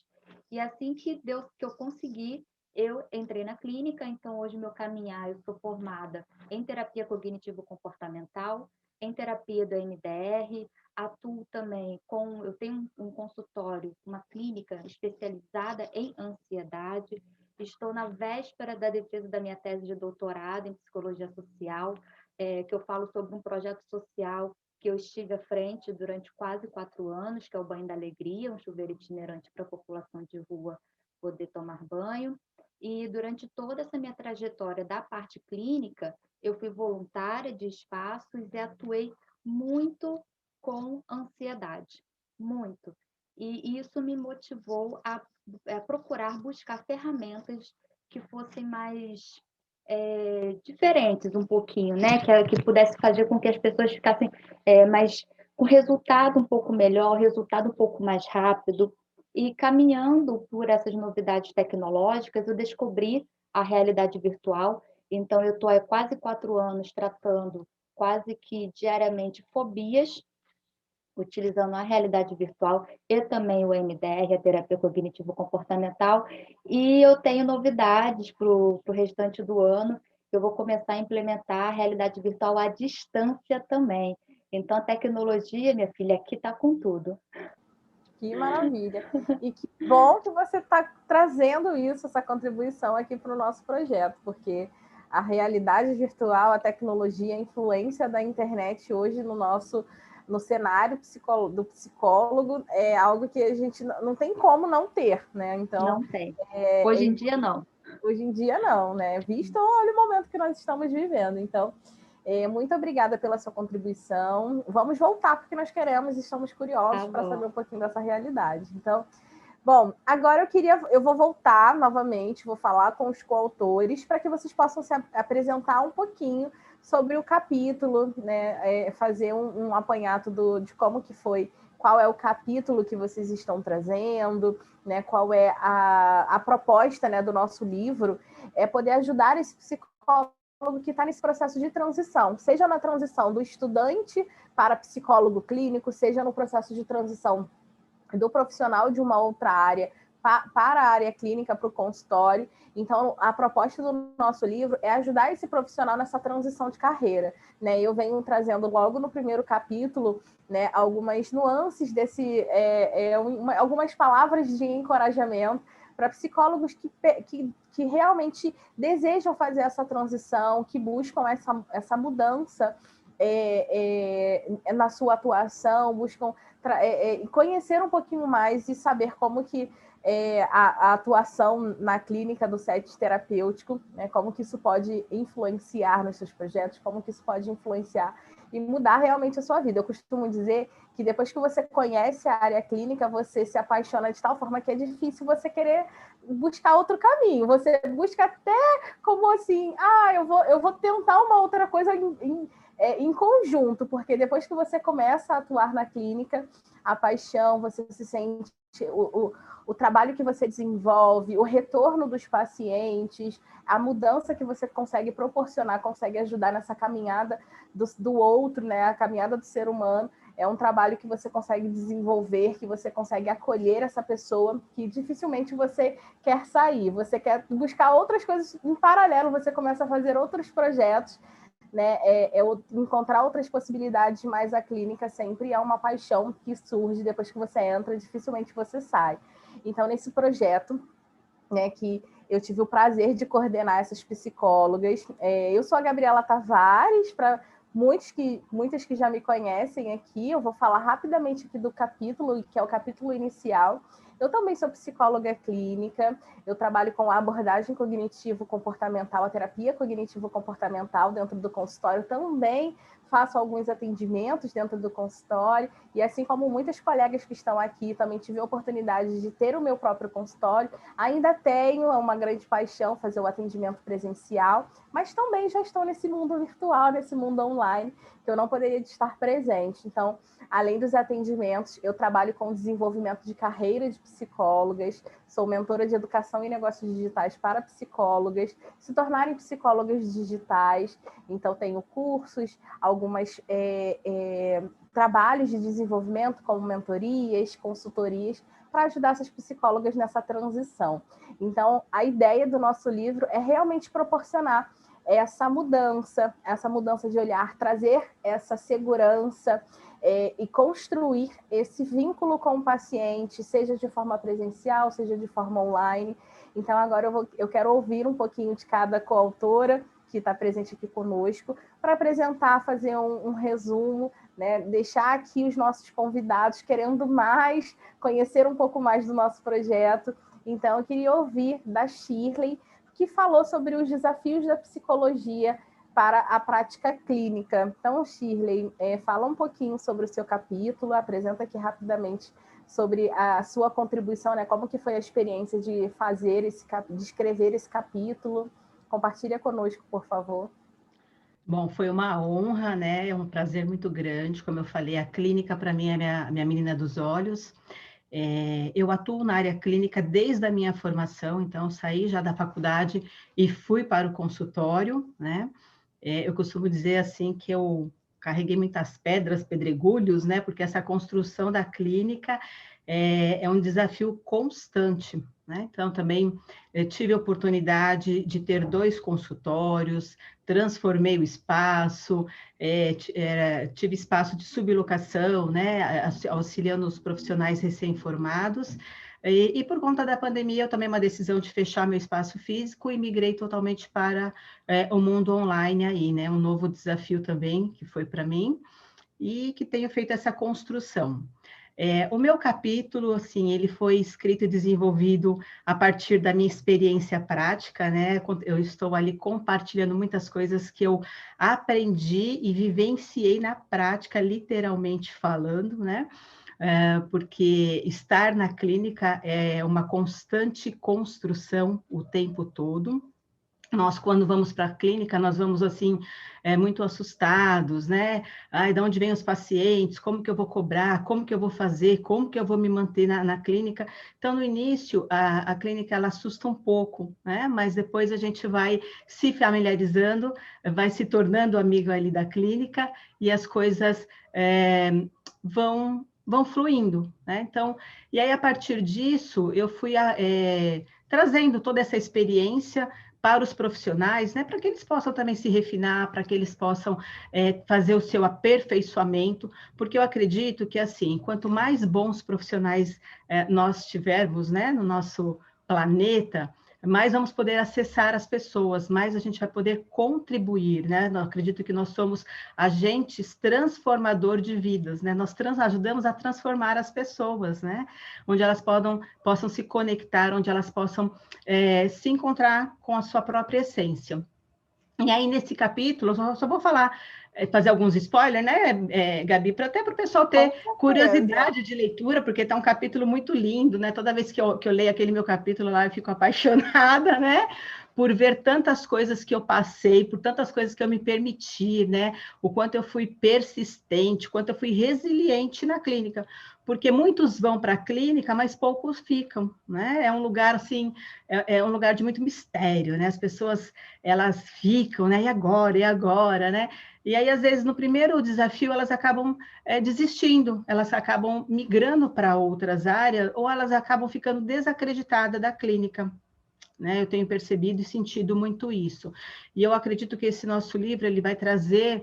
E assim que eu consegui, eu entrei na clínica. Então hoje meu caminhar, eu sou formada em terapia cognitivo-comportamental, em terapia do MDR, atuo também eu tenho um consultório, uma clínica especializada em ansiedade. Estou na véspera da defesa da minha tese de doutorado em psicologia social, que eu falo sobre um projeto social que eu estive à frente durante quase 4 anos, que é o Banho da Alegria, um chuveiro itinerante para a população de rua poder tomar banho. E durante toda essa minha trajetória da parte clínica, eu fui voluntária de espaços e atuei muito com ansiedade, muito. E isso me motivou a procurar buscar ferramentas que fossem mais diferentes um pouquinho, né? Que pudesse fazer com que as pessoas ficassem mais com resultado um pouco melhor, resultado um pouco mais rápido. E caminhando por essas novidades tecnológicas, eu descobri a realidade virtual. Então, eu estou há quase 4 anos tratando quase que diariamente fobias, utilizando a realidade virtual e também o MDR, a terapia cognitivo-comportamental. E eu tenho novidades para o restante do ano. Eu vou começar a implementar a realidade virtual à distância também. Então, a tecnologia, minha filha, aqui está com tudo. Que maravilha. E que bom que você está trazendo isso, essa contribuição aqui para o nosso projeto, porque a realidade virtual, a tecnologia, a influência da internet hoje no cenário do psicólogo é algo que a gente não tem como não ter, né? Então, não tem. Hoje em dia, não. Hoje em dia, não, né? Visto olha o momento que nós estamos vivendo. Então, muito obrigada pela sua contribuição. Vamos voltar, porque nós estamos curiosos para saber um pouquinho dessa realidade. Então, bom, agora eu vou voltar novamente, vou falar com os coautores para que vocês possam se apresentar um pouquinho sobre o capítulo, né? Fazer um apanhado de como que foi, qual é o capítulo que vocês estão trazendo, né? Qual é a proposta, né, do nosso livro, poder ajudar esse psicólogo que está nesse processo de transição, seja na transição do estudante para psicólogo clínico, seja no processo de transição do profissional de uma outra área para a área clínica, para o consultório. Então, a proposta do nosso livro é ajudar esse profissional nessa transição de carreira, né? Eu venho trazendo logo no primeiro capítulo, né, algumas nuances algumas palavras de encorajamento para psicólogos que realmente desejam fazer essa transição, que buscam essa mudança na sua atuação, buscam conhecer um pouquinho mais e saber como que a atuação na clínica do set terapêutico, né, como que isso pode influenciar nos seus projetos, como que isso pode influenciar e mudar realmente a sua vida. Eu costumo dizer que depois que você conhece a área clínica, você se apaixona de tal forma que é difícil você querer buscar outro caminho. Você busca até como assim, eu vou tentar uma outra coisa em conjunto, porque depois que você começa a atuar na clínica, a paixão, você se sente, o trabalho que você desenvolve, o retorno dos pacientes, a mudança que você consegue proporcionar, consegue ajudar nessa caminhada do outro, né? A caminhada do ser humano, é um trabalho que você consegue desenvolver, que você consegue acolher essa pessoa, que dificilmente você quer sair, você quer buscar outras coisas em paralelo, você começa a fazer outros projetos, né? Encontrar outras possibilidades, mas a clínica sempre é uma paixão que surge depois que você entra, dificilmente você sai. Então, nesse projeto, né, que eu tive o prazer de coordenar essas psicólogas, eu sou a Gabriela Tavares, para muitas que já me conhecem aqui, eu vou falar rapidamente aqui do capítulo, que é o capítulo inicial. Eu também sou psicóloga clínica, eu trabalho com a abordagem cognitivo-comportamental, a terapia cognitivo-comportamental dentro do consultório, também faço alguns atendimentos dentro do consultório, e assim como muitas colegas que estão aqui, também tive a oportunidade de ter o meu próprio consultório, ainda tenho uma grande paixão fazer o atendimento presencial, mas também já estou nesse mundo virtual, nesse mundo online, que eu não poderia estar presente. Então, além dos atendimentos, eu trabalho com desenvolvimento de carreira de psicólogas, sou mentora de educação e negócios digitais para psicólogas, se tornarem psicólogas digitais. Então, tenho cursos, algumas trabalhos de desenvolvimento, como mentorias, consultorias, para ajudar essas psicólogas nessa transição. Então, a ideia do nosso livro é realmente proporcionar essa mudança de olhar, trazer essa segurança, e construir esse vínculo com o paciente, seja de forma presencial, seja de forma online. Então, agora eu quero ouvir um pouquinho de cada coautora que está presente aqui conosco, para apresentar, fazer um resumo, né? Deixar aqui os nossos convidados querendo mais, conhecer um pouco mais do nosso projeto. Então, eu queria ouvir da Shirley, que falou sobre os desafios da psicologia para a prática clínica. Então, Shirley, fala um pouquinho sobre o seu capítulo, apresenta aqui rapidamente sobre a sua contribuição, né? Como que foi a experiência de de escrever esse capítulo. Compartilha conosco, por favor. Bom, foi uma honra, né? É um prazer muito grande. Como eu falei, a clínica para mim é a minha menina dos olhos. Eu atuo na área clínica desde a minha formação, então eu saí já da faculdade e fui para o consultório, né? Eu costumo dizer assim que eu carreguei muitas pedras, pedregulhos, né? Porque essa construção da clínica é um desafio constante, né? Então, também tive a oportunidade de ter 2 consultórios, transformei o espaço, tive espaço de sublocação, né? Auxiliando os profissionais recém-formados. E por conta da pandemia, eu tomei uma decisão de fechar meu espaço físico e migrei totalmente para o mundo online aí, né? Um novo desafio também, que foi para mim, e que tenho feito essa construção. O meu capítulo, assim, ele foi escrito e desenvolvido a partir da minha experiência prática, né? Eu estou ali compartilhando muitas coisas que eu aprendi e vivenciei na prática, literalmente falando, né? Porque estar na clínica é uma constante construção o tempo todo. Nós, quando vamos para a clínica, nós vamos, assim, muito assustados, né? Ai, de onde vêm os pacientes? Como que eu vou cobrar? Como que eu vou fazer? Como que eu vou me manter na clínica? Então, no início, a clínica, ela assusta um pouco, né? Mas depois a gente vai se familiarizando, vai se tornando amigo ali da clínica e as coisas vão fluindo, né? Então, e aí, a partir disso, eu fui trazendo toda essa experiência para os profissionais, né, para que eles possam também se refinar, para que eles possam fazer o seu aperfeiçoamento, porque eu acredito que, assim, quanto mais bons profissionais nós tivermos, né, no nosso planeta, mais vamos poder acessar as pessoas, mais a gente vai poder contribuir, né? Eu acredito que nós somos agentes transformador de vidas, né? Nós ajudamos a transformar as pessoas, né? Onde elas possam se conectar, onde elas possam se encontrar com a sua própria essência. E aí, nesse capítulo, eu só vou fazer alguns spoilers, né, Gabi, até para o pessoal ter curiosidade de leitura, porque está um capítulo muito lindo, né? Toda vez que eu leio aquele meu capítulo lá, eu fico apaixonada, né? Por ver tantas coisas que eu passei, por tantas coisas que eu me permiti, né? O quanto eu fui persistente, o quanto eu fui resiliente na clínica. Porque muitos vão para a clínica, mas poucos ficam, né? É um lugar, assim, é um lugar de muito mistério, né? As pessoas, elas ficam, né? E agora, né? E aí, às vezes, no primeiro desafio, elas acabam desistindo, elas acabam migrando para outras áreas, ou elas acabam ficando desacreditadas da clínica, né? Eu tenho percebido e sentido muito isso. E eu acredito que esse nosso livro, ele vai trazer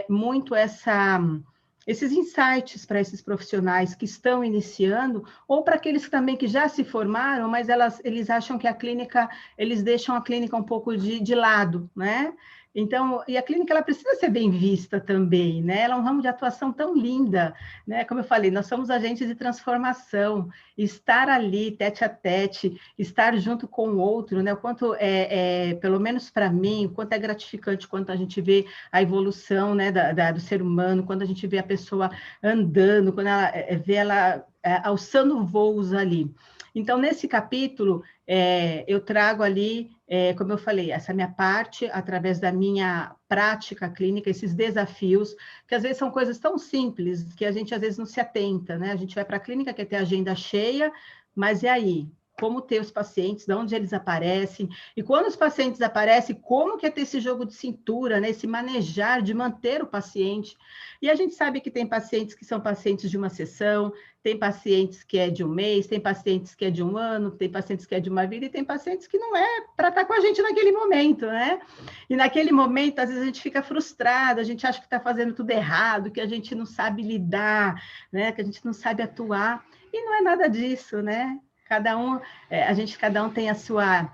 muito esses insights para esses profissionais que estão iniciando, ou para aqueles também que já se formaram, mas eles acham que a clínica, eles deixam a clínica um pouco de lado, né? Então, e a clínica ela precisa ser bem vista também, né? Ela é um ramo de atuação tão linda, né? Como eu falei, nós somos agentes de transformação, estar ali, tete a tete, estar junto com o outro, né? O quanto pelo menos para mim, o quanto é gratificante quando a gente vê a evolução, né, do ser humano, quando a gente vê a pessoa andando, quando ela vê ela alçando voos ali. Então, nesse capítulo, eu trago ali, como eu falei, essa minha parte, através da minha prática clínica, esses desafios, que às vezes são coisas tão simples, que a gente às vezes não se atenta, né? A gente vai para a clínica, quer ter a agenda cheia, mas e aí? Como ter os pacientes, de onde eles aparecem, e quando os pacientes aparecem, como que é ter esse jogo de cintura, né? Esse manejar de manter o paciente. E a gente sabe que tem pacientes que são pacientes de uma sessão, tem pacientes que é de um mês, tem pacientes que é de um ano, tem pacientes que é de uma vida, e tem pacientes que não é para estar com a gente naquele momento, né? E naquele momento, às vezes, a gente fica frustrado, a gente acha que está fazendo tudo errado, que a gente não sabe lidar, né? Que a gente não sabe atuar, e não é nada disso, né? Cada um tem a sua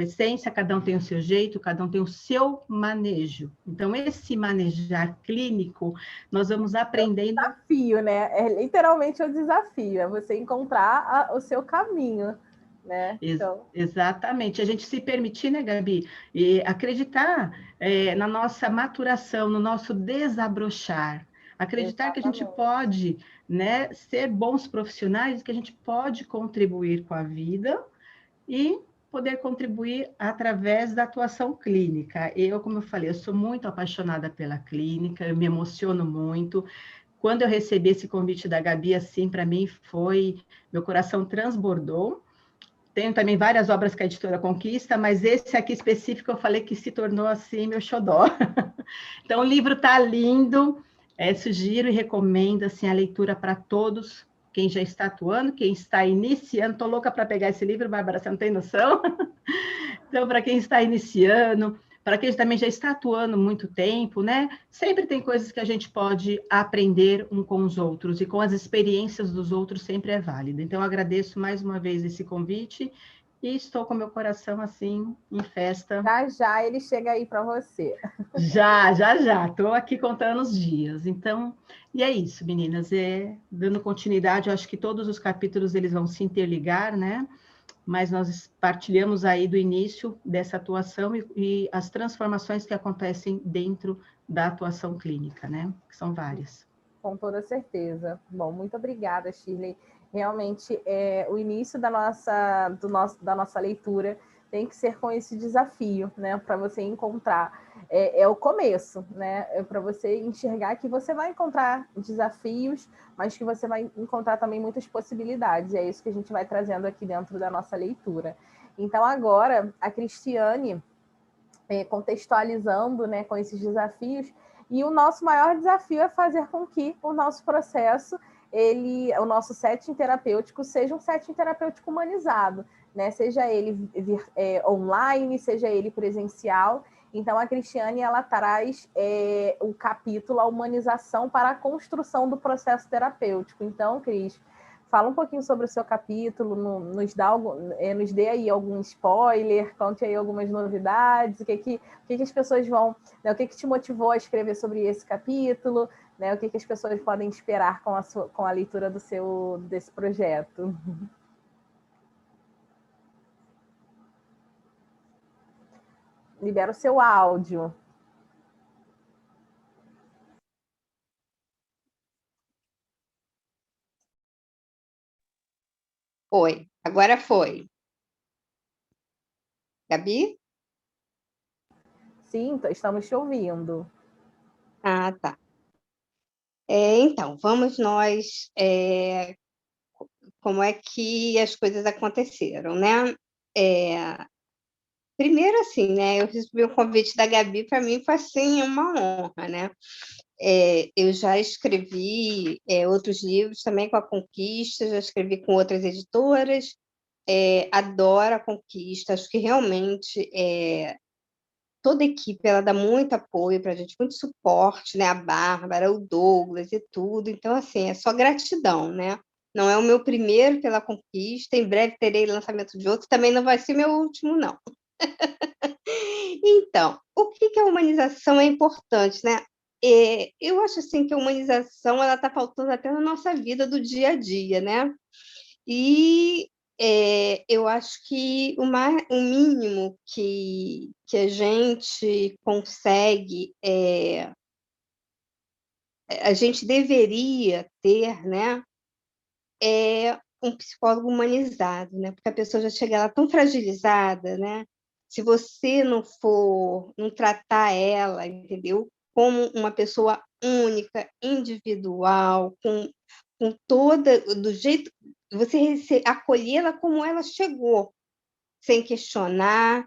essência, cada um tem o seu jeito, cada um tem o seu manejo. Então, esse manejar clínico, nós vamos aprendendo... É um desafio, né? Literalmente o desafio, é você encontrar o seu caminho, né? Então... Exatamente. A gente se permitir, né, Gabi? E acreditar na nossa maturação, no nosso desabrochar. Acreditar que a gente pode, né, ser bons profissionais, que a gente pode contribuir com a vida e poder contribuir através da atuação clínica. Eu, como eu falei, eu sou muito apaixonada pela clínica, eu me emociono muito. Quando eu recebi esse convite da Gabi, assim, para mim meu coração transbordou. Tenho também várias obras que a editora conquista, mas esse aqui específico eu falei que se tornou, assim, meu xodó. Então, o livro está lindo. Sugiro e recomendo assim, a leitura para todos, quem já está atuando, quem está iniciando. Estou louca para pegar esse livro, Bárbara, você não tem noção? Então, para quem está iniciando, para quem também já está atuando muito tempo, né? Sempre tem coisas que a gente pode aprender um com os outros, e com as experiências dos outros sempre é válido. Então, eu agradeço mais uma vez esse convite, e estou com meu coração, assim, em festa. Já ele chega aí para você. Já. Estou aqui contando os dias. Então, e é isso, meninas. Dando continuidade, eu acho que todos os capítulos eles vão se interligar, né? Mas nós partilhamos aí do início dessa atuação e as transformações que acontecem dentro da atuação clínica, né? Que são várias. Com toda certeza. Bom, muito obrigada, Shirley. Realmente, o início da nossa leitura tem que ser com esse desafio, né? Para você encontrar. É o começo, né? É para você enxergar que você vai encontrar desafios, mas que você vai encontrar também muitas possibilidades. É isso que a gente vai trazendo aqui dentro da nossa leitura. Então, agora, a Cristiane, contextualizando, né, com esses desafios, e o nosso maior desafio é fazer com que o nosso processo, o nosso setting terapêutico, seja um setting terapêutico humanizado, né? Seja ele online, seja ele presencial. Então, a Cristiane, ela traz o capítulo A Humanização para a Construção do Processo Terapêutico. Então, Cris, fala um pouquinho sobre o seu capítulo, nos dê aí algum spoiler, conte aí algumas novidades, o que as pessoas vão... Né, o que te motivou a escrever sobre esse capítulo, né, o que as pessoas podem esperar com a leitura desse projeto. Libera o seu áudio. Foi, agora foi. Gabi? Sim, estamos te ouvindo. Ah, tá. Então, vamos nós... como é que as coisas aconteceram, né? Primeiro, assim, né? Eu recebi o convite da Gabi, para mim foi, assim, uma honra, né? Eu já escrevi outros livros também com a Conquista, já escrevi com outras editoras, adoro a Conquista, acho que realmente toda a equipe ela dá muito apoio para a gente, muito suporte, né? A Bárbara, o Douglas e tudo, então, assim, é só gratidão, né? Não é o meu primeiro pela Conquista, em breve terei lançamento de outro, também não vai ser meu último, não. Então, o que é humanização é importante, né? Eu acho assim que a humanização ela está faltando até na nossa vida do dia a dia, né? E eu acho que o mínimo que a gente consegue, a gente deveria ter, né? É um psicólogo humanizado, né? Porque a pessoa já chega lá tão fragilizada, né? Se você não tratar ela, entendeu? Como uma pessoa única, individual, com toda, do jeito, você acolhê-la como ela chegou, sem questionar,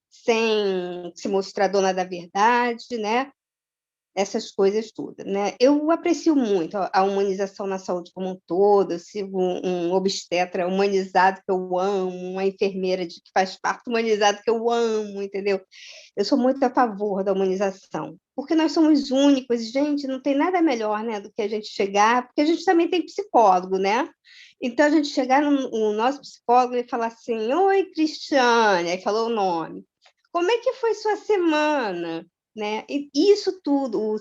sem se mostrar dona da verdade, né? Essas coisas todas, né? Eu aprecio muito a humanização na saúde como um todo. Eu sigo um obstetra humanizado que eu amo, uma enfermeira que faz parto humanizado que eu amo, entendeu? Eu sou muito a favor da humanização, porque nós somos únicos, gente, não tem nada melhor, né, do que a gente chegar, porque a gente também tem psicólogo, né? Então, a gente chegar no nosso psicólogo e falar assim: oi, Cristiane, aí falou o nome. Como é que foi sua semana? Né? E isso tudo,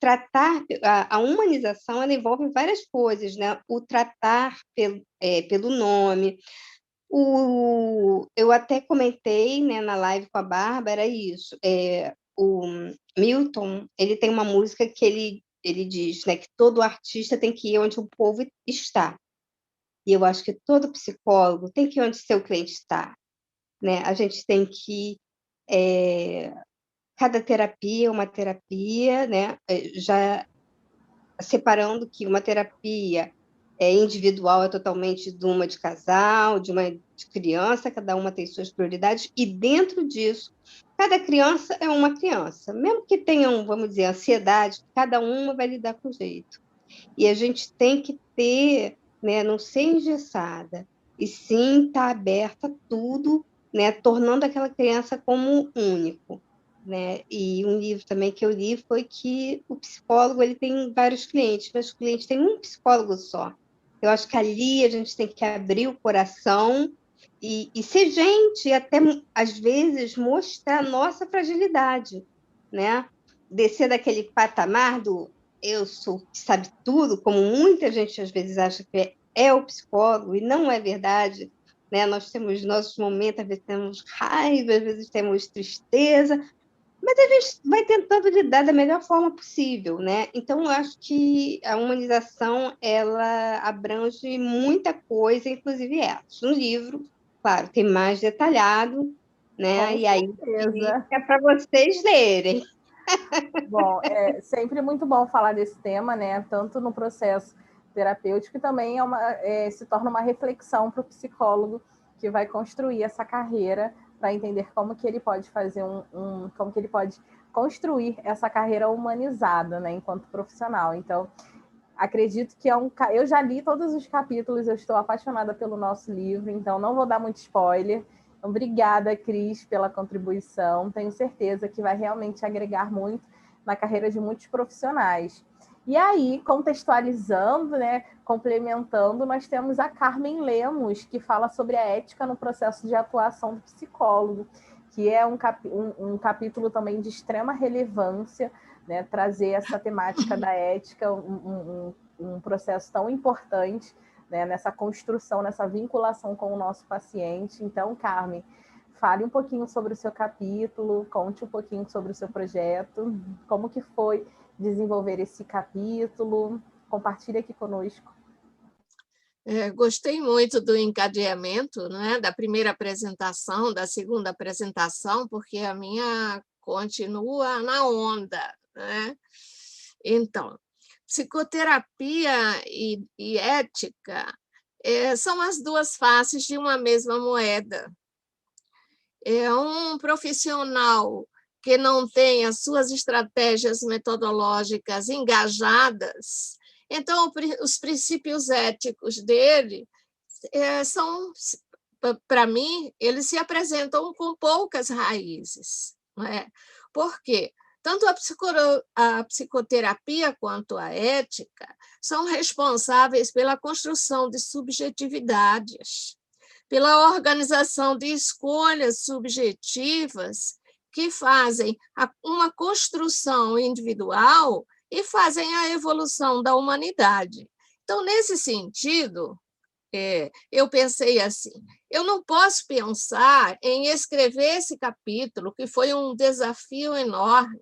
tratar, a humanização, ela envolve várias coisas, né? O tratar pelo nome. Eu até comentei, né, na live com a Bárbara isso. O Milton, ele tem uma música que ele diz, né, que todo artista tem que ir onde o povo está. E eu acho que todo psicólogo tem que ir onde seu cliente está, né? A gente tem que cada terapia é uma terapia, né? Já separando que uma terapia individual é totalmente de uma de casal, de uma de criança, cada uma tem suas prioridades, e dentro disso, cada criança é uma criança. Mesmo que tenham, vamos dizer, ansiedade, cada uma vai lidar com jeito. E a gente tem que ter, né, não ser engessada, e sim estar aberta a tudo, né, tornando aquela criança como único. Né? E um livro também que eu li foi que o psicólogo ele tem vários clientes, mas o cliente tem um psicólogo só. Eu acho que ali a gente tem que abrir o coração e ser gente, e até, às vezes, mostrar a nossa fragilidade, né? Descer daquele patamar do eu sou que sabe tudo, como muita gente, às vezes, acha que é o psicólogo, e não é verdade. Né? Nós temos nossos momentos, às vezes temos raiva, às vezes temos tristeza, mas a gente vai tentando lidar da melhor forma possível, né? Então, eu acho que a humanização, ela abrange muita coisa, inclusive elas. No livro, claro, tem mais detalhado, né? Com e aí certeza. é para vocês lerem. Bom, é sempre muito bom falar desse tema, né? Tanto no processo terapêutico, e também se torna uma reflexão para o psicólogo que vai construir essa carreira, para entender como que ele pode fazer como que ele pode construir essa carreira humanizada, né, enquanto profissional. Então, acredito que eu já li todos os capítulos, eu estou apaixonada pelo nosso livro, então não vou dar muito spoiler. Obrigada, Cris, pela contribuição. Tenho certeza que vai realmente agregar muito na carreira de muitos profissionais. E aí, contextualizando, né, complementando, nós temos a Carmen Lemos, que fala sobre a ética no processo de atuação do psicólogo, que é um capítulo também de extrema relevância, né, trazer essa temática da ética, um processo tão importante, né, nessa construção, nessa vinculação com o nosso paciente. Então, Carmen, fale um pouquinho sobre o seu capítulo, conte um pouquinho sobre o seu projeto, como que foi desenvolver esse capítulo, compartilhe aqui conosco. Gostei muito do encadeamento, né, da primeira apresentação, da segunda apresentação, porque a minha continua na onda, né? Então, psicoterapia e ética são as duas faces de uma mesma moeda. É um profissional que não tem as suas estratégias metodológicas engajadas, então os princípios éticos dele são, para mim, eles se apresentam com poucas raízes. Não é? Por quê? Tanto a psicoterapia quanto a ética são responsáveis pela construção de subjetividades, pela organização de escolhas subjetivas que fazem uma construção individual e fazem a evolução da humanidade. Então, nesse sentido, eu pensei assim, eu não posso pensar em escrever esse capítulo, que foi um desafio enorme,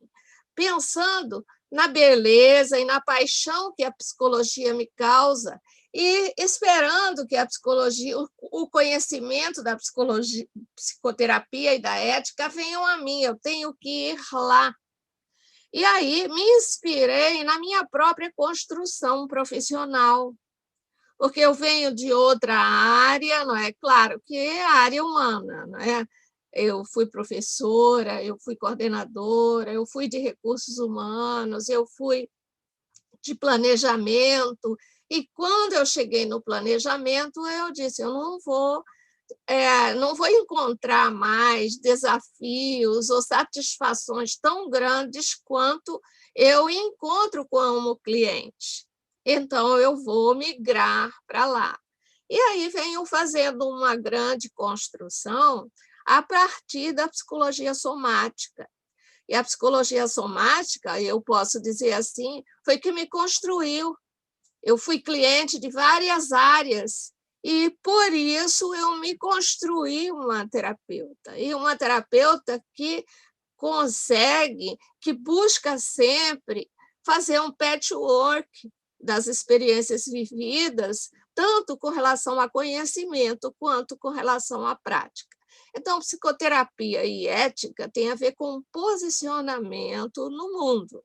pensando na beleza e na paixão que a psicologia me causa e esperando que a psicologia, o conhecimento da psicologia, psicoterapia e da ética venham a mim, eu tenho que ir lá. E aí me inspirei na minha própria construção profissional, porque eu venho de outra área, não é? Claro que é a área humana, não é? Eu fui professora, eu fui coordenadora, eu fui de recursos humanos, eu fui de planejamento, e quando eu cheguei no planejamento, eu disse, eu não vou encontrar mais desafios ou satisfações tão grandes quanto eu encontro como cliente. Então, eu vou migrar para lá. E aí venho fazendo uma grande construção a partir da psicologia somática. E a psicologia somática, eu posso dizer assim, foi que me construiu. Eu fui cliente de várias áreas e, por isso, eu me construí uma terapeuta. E uma terapeuta que consegue, que busca sempre fazer um patchwork das experiências vividas, tanto com relação a conhecimento quanto com relação à prática. Então, psicoterapia e ética tem a ver com posicionamento no mundo.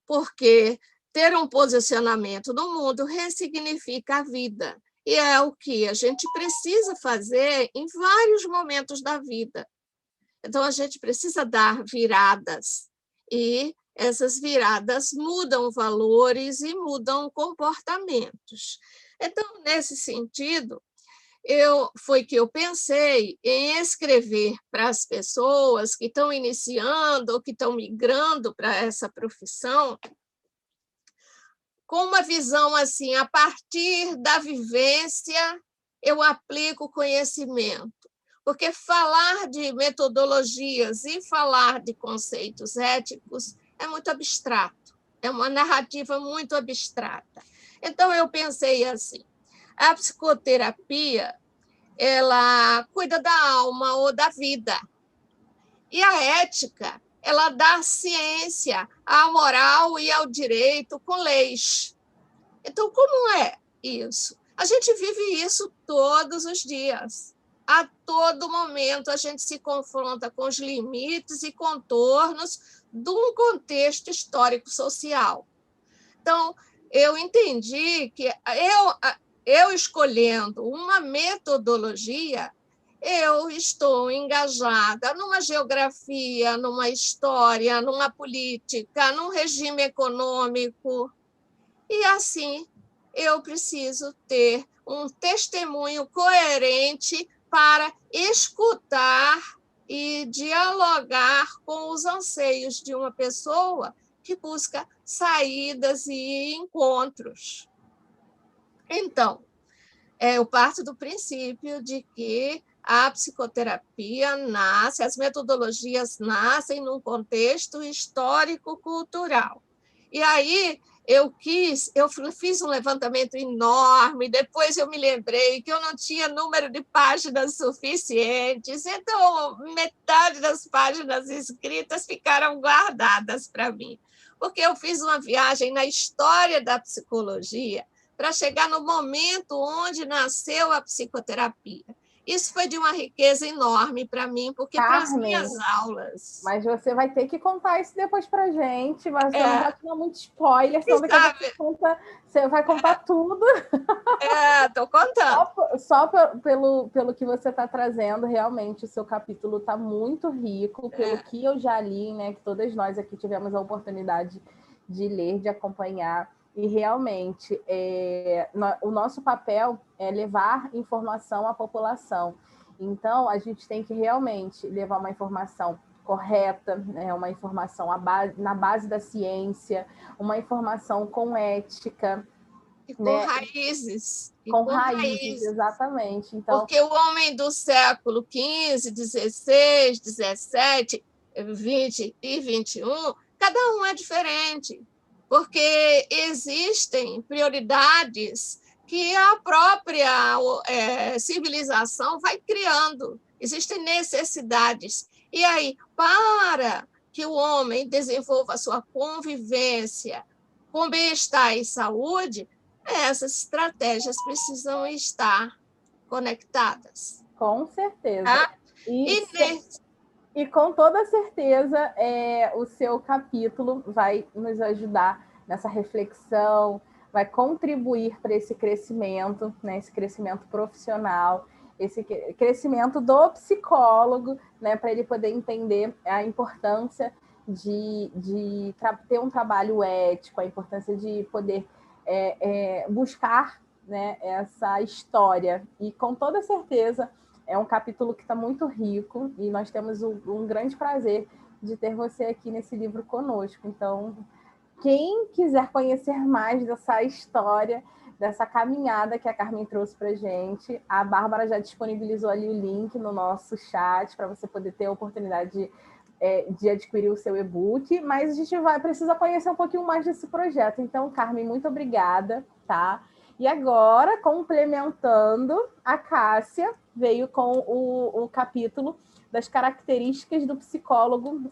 Porque ter um posicionamento no mundo ressignifica a vida. E é o que a gente precisa fazer em vários momentos da vida. Então, a gente precisa dar viradas. E essas viradas mudam valores e mudam comportamentos. Então, nesse sentido, foi que eu pensei em escrever para as pessoas que estão iniciando ou que estão migrando para essa profissão, com uma visão assim, a partir da vivência, eu aplico conhecimento. Porque falar de metodologias e falar de conceitos éticos é muito abstrato, é uma narrativa muito abstrata. Então, eu pensei assim, a psicoterapia, ela cuida da alma ou da vida. E a ética, ela dá ciência à moral e ao direito com leis. Então, como é isso? A gente vive isso todos os dias. A todo momento, a gente se confronta com os limites e contornos de um contexto histórico-social. Então, eu entendi que eu escolhendo uma metodologia, eu estou engajada numa geografia, numa história, numa política, num regime econômico. E, assim, eu preciso ter um testemunho coerente para escutar e dialogar com os anseios de uma pessoa que busca saídas e encontros. Então, eu parto do princípio de que a psicoterapia nasce, as metodologias nascem num contexto histórico-cultural. E aí eu fiz um levantamento enorme, depois eu me lembrei que eu não tinha número de páginas suficientes, então metade das páginas escritas ficaram guardadas para mim, porque eu fiz uma viagem na história da psicologia para chegar no momento onde nasceu a psicoterapia. Isso foi de uma riqueza enorme para mim, porque para as minhas aulas... Mas você vai ter que contar isso depois para a gente, mas você não vai te dar muito spoiler, senão você vai contar tudo. Estou contando. Só pelo que você está trazendo, realmente, o seu capítulo está muito rico, pelo que eu já li, né, que todas nós aqui tivemos a oportunidade de ler, de acompanhar. E, realmente, o nosso papel é levar informação à população. Então, a gente tem que realmente levar uma informação correta, né? Uma informação na base da ciência, uma informação com ética, E com né? raízes. Com raízes, exatamente. Então, porque o homem do século XV, XVI, XVII, XX e XXI, cada um é diferente, porque existem prioridades que a própria civilização vai criando, existem necessidades. E aí, para que o homem desenvolva a sua convivência com bem-estar e saúde, essas estratégias precisam estar conectadas. Com certeza. Tá? E com toda certeza, o seu capítulo vai nos ajudar nessa reflexão, vai contribuir para esse crescimento, né, esse crescimento profissional, esse crescimento do psicólogo, né, para ele poder entender a importância de ter um trabalho ético, a importância de poder buscar, né, essa história. E com toda certeza é um capítulo que está muito rico e nós temos um grande prazer de ter você aqui nesse livro conosco. Então, quem quiser conhecer mais dessa história, dessa caminhada que a Carmen trouxe para a gente, a Bárbara já disponibilizou ali o link no nosso chat para você poder ter a oportunidade de adquirir o seu e-book, mas a gente precisa conhecer um pouquinho mais desse projeto. Então, Carmen, muito obrigada, tá? E agora, complementando, a Cássia veio com o capítulo das características do psicólogo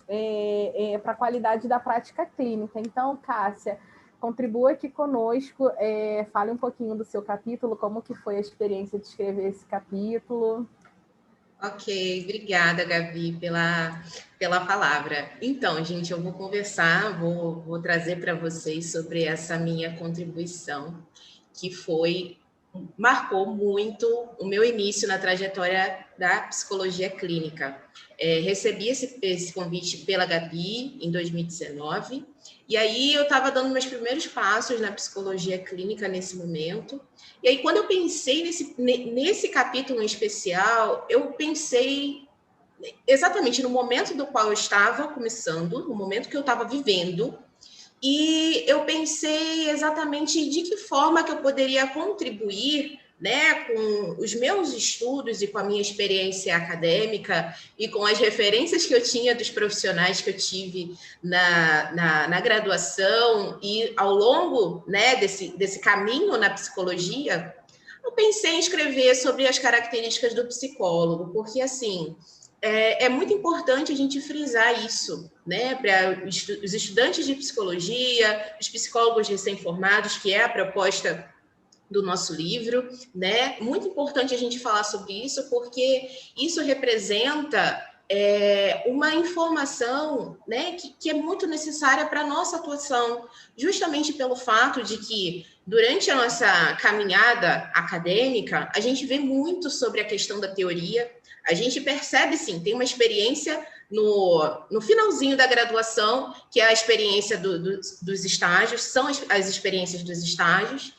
para a qualidade da prática clínica. Então, Cássia, contribua aqui conosco, fale um pouquinho do seu capítulo, como que foi a experiência de escrever esse capítulo. Ok, obrigada, Gabi, pela palavra. Então, gente, eu vou conversar, vou trazer para vocês sobre essa minha contribuição, que marcou muito o meu início na trajetória da psicologia clínica. Recebi esse convite pela Gabi em 2019, e aí eu estava dando meus primeiros passos na psicologia clínica nesse momento. E aí, quando eu pensei nesse capítulo em especial, eu pensei exatamente no momento do qual eu estava começando, no momento que eu estava vivendo, e eu pensei exatamente de que forma que eu poderia contribuir, né, com os meus estudos e com a minha experiência acadêmica e com as referências que eu tinha dos profissionais que eu tive na graduação e ao longo, né, desse caminho na psicologia. Eu pensei em escrever sobre as características do psicólogo, porque, assim, é muito importante a gente frisar isso, né, para os estudantes de psicologia, os psicólogos recém-formados, que é a proposta do nosso livro, né? Muito importante a gente falar sobre isso, porque isso representa uma informação, né, que é muito necessária para a nossa atuação, justamente pelo fato de que, durante a nossa caminhada acadêmica, a gente vê muito sobre a questão da teoria, a gente percebe, sim, tem uma experiência no finalzinho da graduação, que é a experiência dos estágios, são as experiências dos estágios,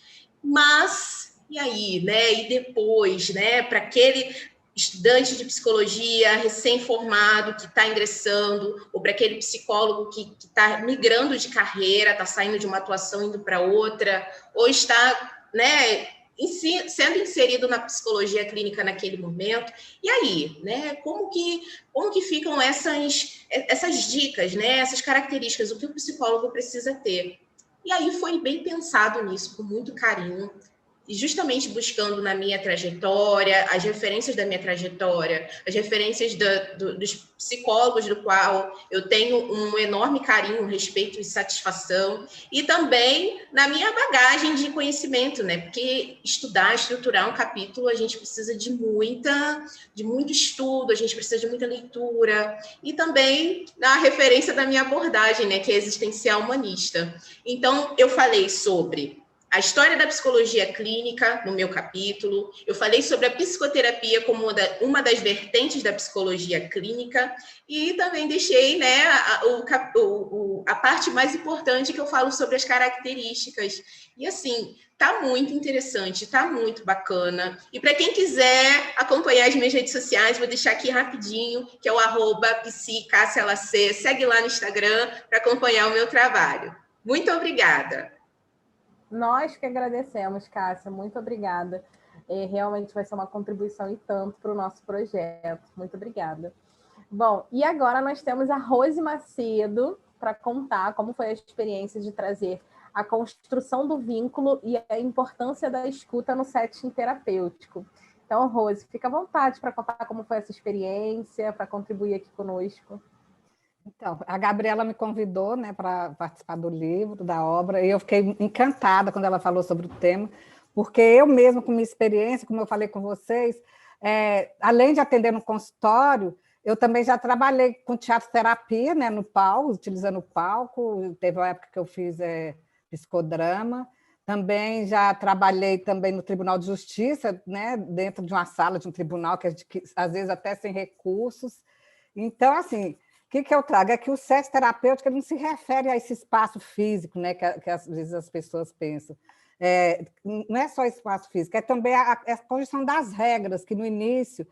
mas, e aí, né? E depois, né? Para aquele estudante de psicologia recém-formado que está ingressando, ou para aquele psicólogo que está migrando de carreira, está saindo de uma atuação indo para outra, ou está, né, sendo inserido na psicologia clínica naquele momento. E aí, né? Como que ficam essas dicas, né? Essas características, o que o psicólogo precisa ter? E aí foi bem pensado nisso, com muito carinho, e justamente buscando na minha trajetória, as referências da minha trajetória, as referências dos psicólogos do qual eu tenho um enorme carinho, respeito e satisfação, e também na minha bagagem de conhecimento, né? Porque estudar, estruturar um capítulo, a gente precisa de muito estudo, a gente precisa de muita leitura, e também na referência da minha abordagem, né? Que é existencial humanista. Então, eu falei sobre a história da psicologia clínica, no meu capítulo. Eu falei sobre a psicoterapia como uma das vertentes da psicologia clínica e também deixei, né, a parte mais importante, que eu falo sobre as características. E, assim, tá muito interessante, tá muito bacana. E para quem quiser acompanhar as minhas redes sociais, vou deixar aqui rapidinho, que é o @psicassialacê. Segue lá no Instagram para acompanhar o meu trabalho. Muito obrigada. Nós que agradecemos, Cássia, muito obrigada. Realmente vai ser uma contribuição e tanto para o nosso projeto. Muito obrigada. Bom, e agora nós temos a Rose Macedo para contar como foi a experiência de trazer a construção do vínculo e a importância da escuta no setting terapêutico. Então, Rose, fica à vontade para contar como foi essa experiência, para contribuir aqui conosco. Então, a Gabriela me convidou, né, para participar do livro, da obra, e eu fiquei encantada quando ela falou sobre o tema, porque eu mesma, com minha experiência, como eu falei com vocês, além de atender no consultório, eu também já trabalhei com teatro-terapia, né, no palco, utilizando o palco. Teve uma época que eu fiz psicodrama. Também já trabalhei também no Tribunal de Justiça, né, dentro de uma sala de um tribunal, que às vezes até sem recursos. Então, assim, o que eu trago? É que o SET terapêutico ele não se refere a esse espaço físico, né, que às vezes as pessoas pensam. Não é só espaço físico, é também a condição das regras, que no início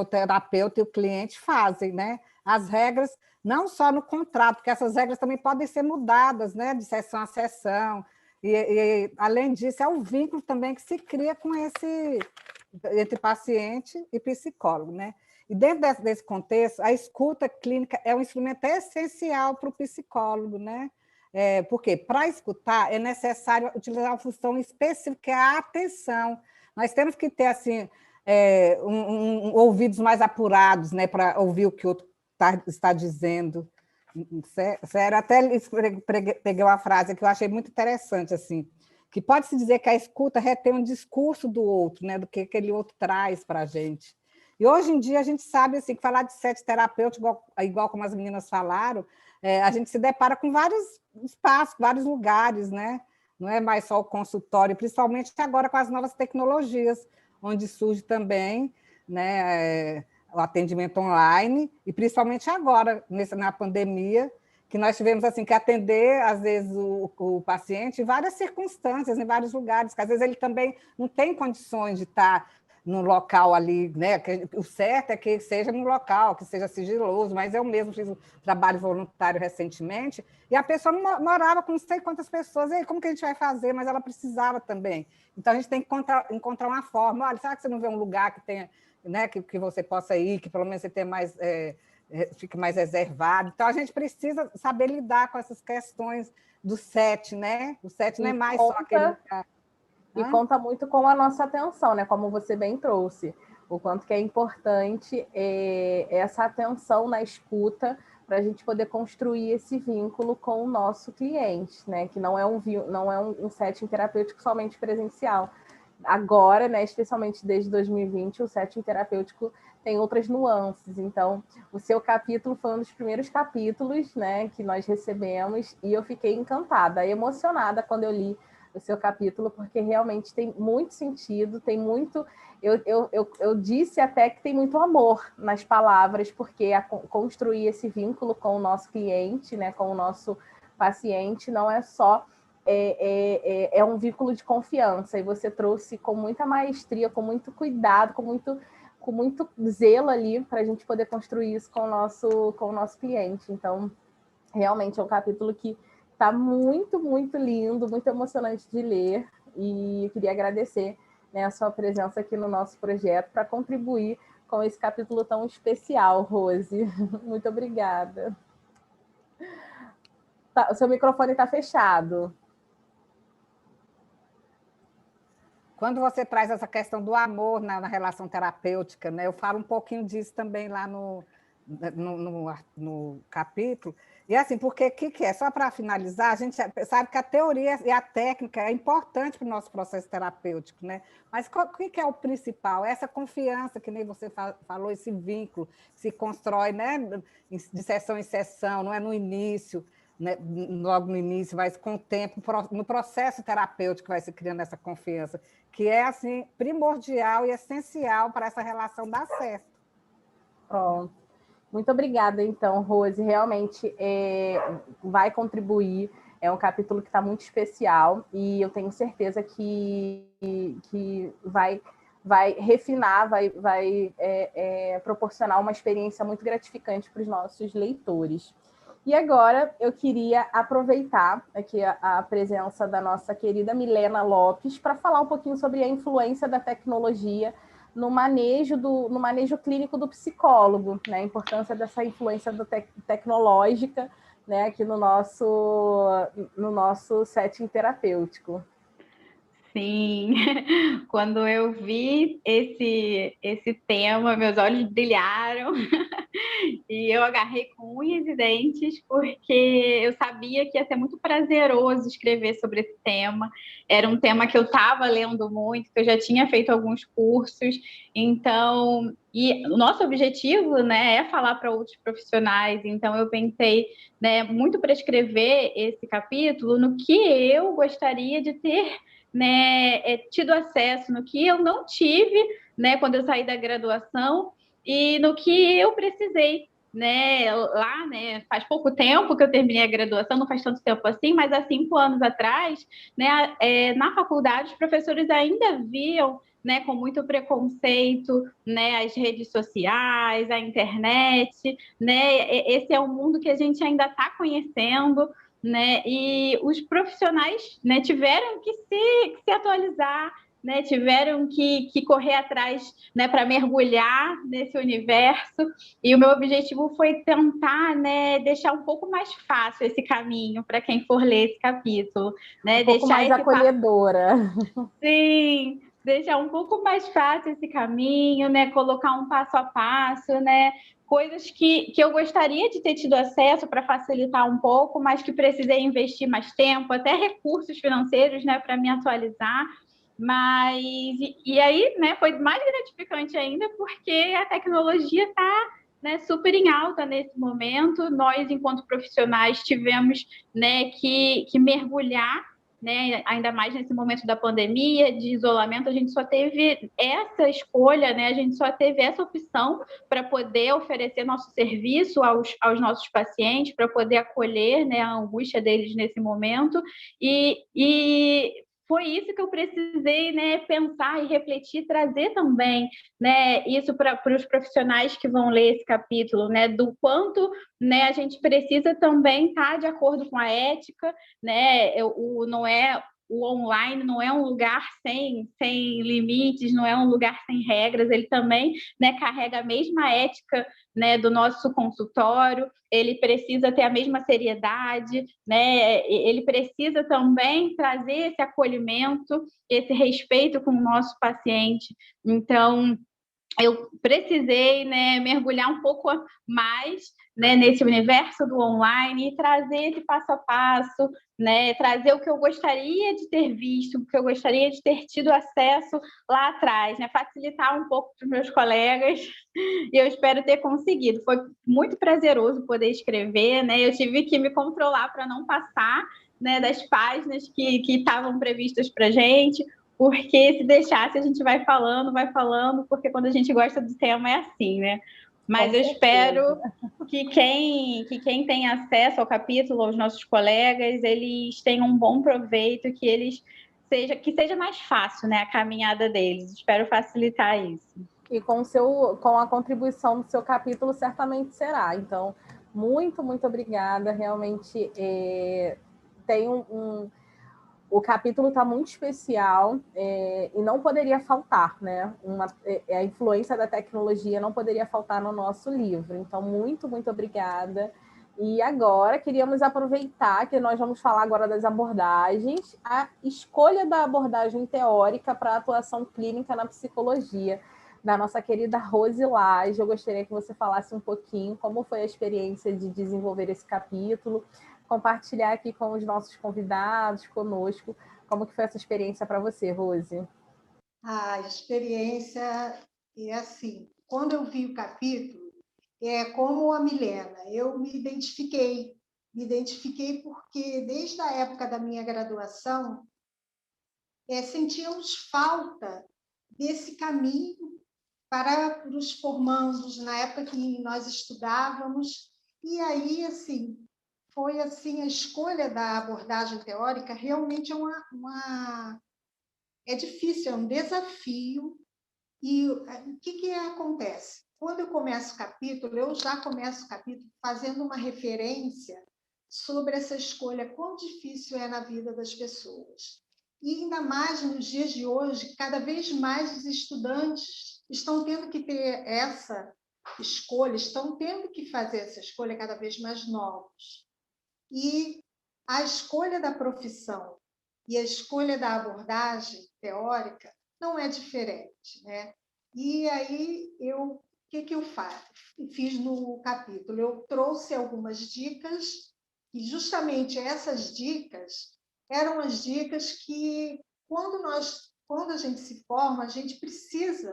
o terapeuta e o cliente fazem, né? As regras, não só no contrato, porque essas regras também podem ser mudadas, né, de sessão a sessão. E além disso, é um vínculo também que se cria com entre paciente e psicólogo, né? E dentro desse contexto, a escuta clínica é um instrumento essencial para o psicólogo, né? Porque para escutar é necessário utilizar uma função específica, que é a atenção. Nós temos que ter assim, ouvidos mais apurados, né, para ouvir o que o outro está dizendo. Sério, até peguei uma frase que eu achei muito interessante, assim, que pode-se dizer que a escuta retém um discurso do outro, né, do que aquele outro traz para a gente. E hoje em dia a gente sabe assim, que falar de SET terapêutico, igual como as meninas falaram, a gente se depara com vários espaços, vários lugares, né? Não é mais só o consultório, principalmente agora com as novas tecnologias, onde surge também, né, o atendimento online, e principalmente agora, na pandemia, que nós tivemos assim, que atender, às vezes, o paciente em várias circunstâncias, em vários lugares, que às vezes ele também não tem condições de estar no local ali, né? O certo é que seja no local, que seja sigiloso, mas eu mesmo fiz um trabalho voluntário recentemente, e a pessoa morava com não sei quantas pessoas, e aí, como que a gente vai fazer? Mas ela precisava também. Então, a gente tem que encontrar uma forma. Olha, será que você não vê um lugar que tenha, né, que você possa ir, que pelo menos você tenha mais, fique mais reservado? Então, a gente precisa saber lidar com essas questões do SET, né? O SET não é mais só aquele lugar. E conta muito com a nossa atenção, né? Como você bem trouxe, o quanto que é importante essa atenção na escuta para a gente poder construir esse vínculo com o nosso cliente, né? Que não é um setting terapêutico somente presencial. Agora, né, especialmente desde 2020, o setting terapêutico tem outras nuances. Então, o seu capítulo foi um dos primeiros capítulos, né, que nós recebemos, e eu fiquei encantada, emocionada quando eu li o seu capítulo, porque realmente tem muito sentido, tem muito... Eu disse até que tem muito amor nas palavras, porque construir esse vínculo com o nosso cliente, né, com o nosso paciente, não é só... É um vínculo de confiança, e você trouxe com muita maestria, com muito cuidado, com muito zelo ali, para a gente poder construir isso com o nosso cliente. Então, realmente é um capítulo que está muito, muito lindo, muito emocionante de ler, e eu queria agradecer, né, a sua presença aqui no nosso projeto para contribuir com esse capítulo tão especial, Rose. Muito obrigada. Tá, o seu microfone está fechado. Quando você traz essa questão do amor na relação terapêutica, né, eu falo um pouquinho disso também lá no capítulo. E assim, porque o que é? Só para finalizar, a gente sabe que a teoria e a técnica é importante para o nosso processo terapêutico, né? Mas o que é o principal? Essa confiança, que nem você falou, esse vínculo se constrói, né, de sessão em sessão, não é no início, né, logo no início, mas com o tempo, no processo terapêutico vai se criando essa confiança, que é assim, primordial e essencial para essa relação dar certo. Pronto. Muito obrigada, então, Rose. Realmente vai contribuir. É um capítulo que está muito especial, e eu tenho certeza que vai refinar, vai proporcionar uma experiência muito gratificante para os nossos leitores. E agora eu queria aproveitar aqui a presença da nossa querida Milena Lopes para falar um pouquinho sobre a influência da tecnologia no manejo clínico do psicólogo, né? A importância dessa influência tecnológica, né, aqui no nosso setting terapêutico. Sim, quando eu vi esse tema, meus olhos brilharam e eu agarrei com unhas e dentes, porque eu sabia que ia ser muito prazeroso escrever sobre esse tema. Era um tema que eu estava lendo muito, que eu já tinha feito alguns cursos, então, e o nosso objetivo, né, é falar para outros profissionais, então eu pensei, né, muito para escrever esse capítulo no que eu gostaria de ter, né, tido acesso, no que eu não tive, né, quando eu saí da graduação, e no que eu precisei, né, lá, né, faz pouco tempo que eu terminei a graduação, não faz tanto tempo assim, mas há 5 anos atrás, né, na faculdade os professores ainda viam, né, com muito preconceito, né, as redes sociais, a internet, né, esse é um mundo que a gente ainda está conhecendo, né, e os profissionais, né, tiveram que se atualizar, né, tiveram que correr atrás, né, para mergulhar nesse universo, e o meu objetivo foi tentar, né, deixar um pouco mais fácil esse caminho para quem for ler esse capítulo, né, um pouco mais acolhedora. Sim, deixar um pouco mais fácil esse caminho, né, colocar um passo a passo, né, coisas que eu gostaria de ter tido acesso para facilitar um pouco, mas que precisei investir mais tempo, até recursos financeiros, né, para me atualizar. Mas, e aí, né, foi mais gratificante ainda, porque a tecnologia está, né, super em alta nesse momento. Nós, enquanto profissionais, tivemos, né, que mergulhar, né, ainda mais nesse momento da pandemia, de isolamento, a gente só teve essa escolha, né, a gente só teve essa opção para poder oferecer nosso serviço aos nossos pacientes, para poder acolher, né, a angústia deles nesse momento, e foi isso que eu precisei, né, pensar e refletir, trazer também, né, isso para os profissionais que vão ler esse capítulo, né, do quanto, né, a gente precisa também estar de acordo com a ética, né, o online não é um lugar sem limites, não é um lugar sem regras, ele também, né, carrega a mesma ética, né, do nosso consultório, ele precisa ter a mesma seriedade, né, ele precisa também trazer esse acolhimento, esse respeito com o nosso paciente. Então, eu precisei, né, mergulhar um pouco mais, né, nesse universo do online e trazer esse passo a passo, né, trazer o que eu gostaria de ter visto, o que eu gostaria de ter tido acesso lá atrás, né, facilitar um pouco para os meus colegas, e eu espero ter conseguido. Foi muito prazeroso poder escrever, né, eu tive que me controlar para não passar, né, das páginas que estavam previstas para a gente, porque se deixasse a gente vai falando, porque quando a gente gosta do tema é assim, né? Mas eu espero que quem tem acesso ao capítulo, aos nossos colegas, eles tenham um bom proveito, que seja mais fácil, né, a caminhada deles. Espero facilitar isso. E com a contribuição do seu capítulo, certamente será. Então, muito, muito obrigada. Realmente tem o capítulo está muito especial e não poderia faltar, né? A influência da tecnologia não poderia faltar no nosso livro. Então, muito, muito obrigada. E agora, queríamos aproveitar que nós vamos falar agora das abordagens, a escolha da abordagem teórica para a atuação clínica na psicologia, da nossa querida Rose Lage. Eu gostaria que você falasse um pouquinho como foi a experiência de desenvolver esse capítulo, compartilhar aqui com os nossos convidados, conosco, como que foi essa experiência para você, Rose? A experiência é assim, quando eu vi o capítulo, como a Milena, eu me identifiquei porque desde a época da minha graduação, sentíamos falta desse caminho para os formandos, na época que nós estudávamos, e aí, assim, foi assim, a escolha da abordagem teórica realmente é difícil, é um desafio. E o que acontece? quando eu começo o capítulo, eu já começo o capítulo fazendo uma referência sobre essa escolha, quão difícil é na vida das pessoas. E ainda mais nos dias de hoje, cada vez mais os estudantes estão tendo que ter essa escolha, estão tendo que fazer essa escolha cada vez mais novos. E a escolha da profissão e a escolha da abordagem teórica não é diferente, né? E aí, o que eu fiz no capítulo? Eu trouxe algumas dicas, e justamente essas dicas eram as dicas que, quando a gente se forma, a gente precisa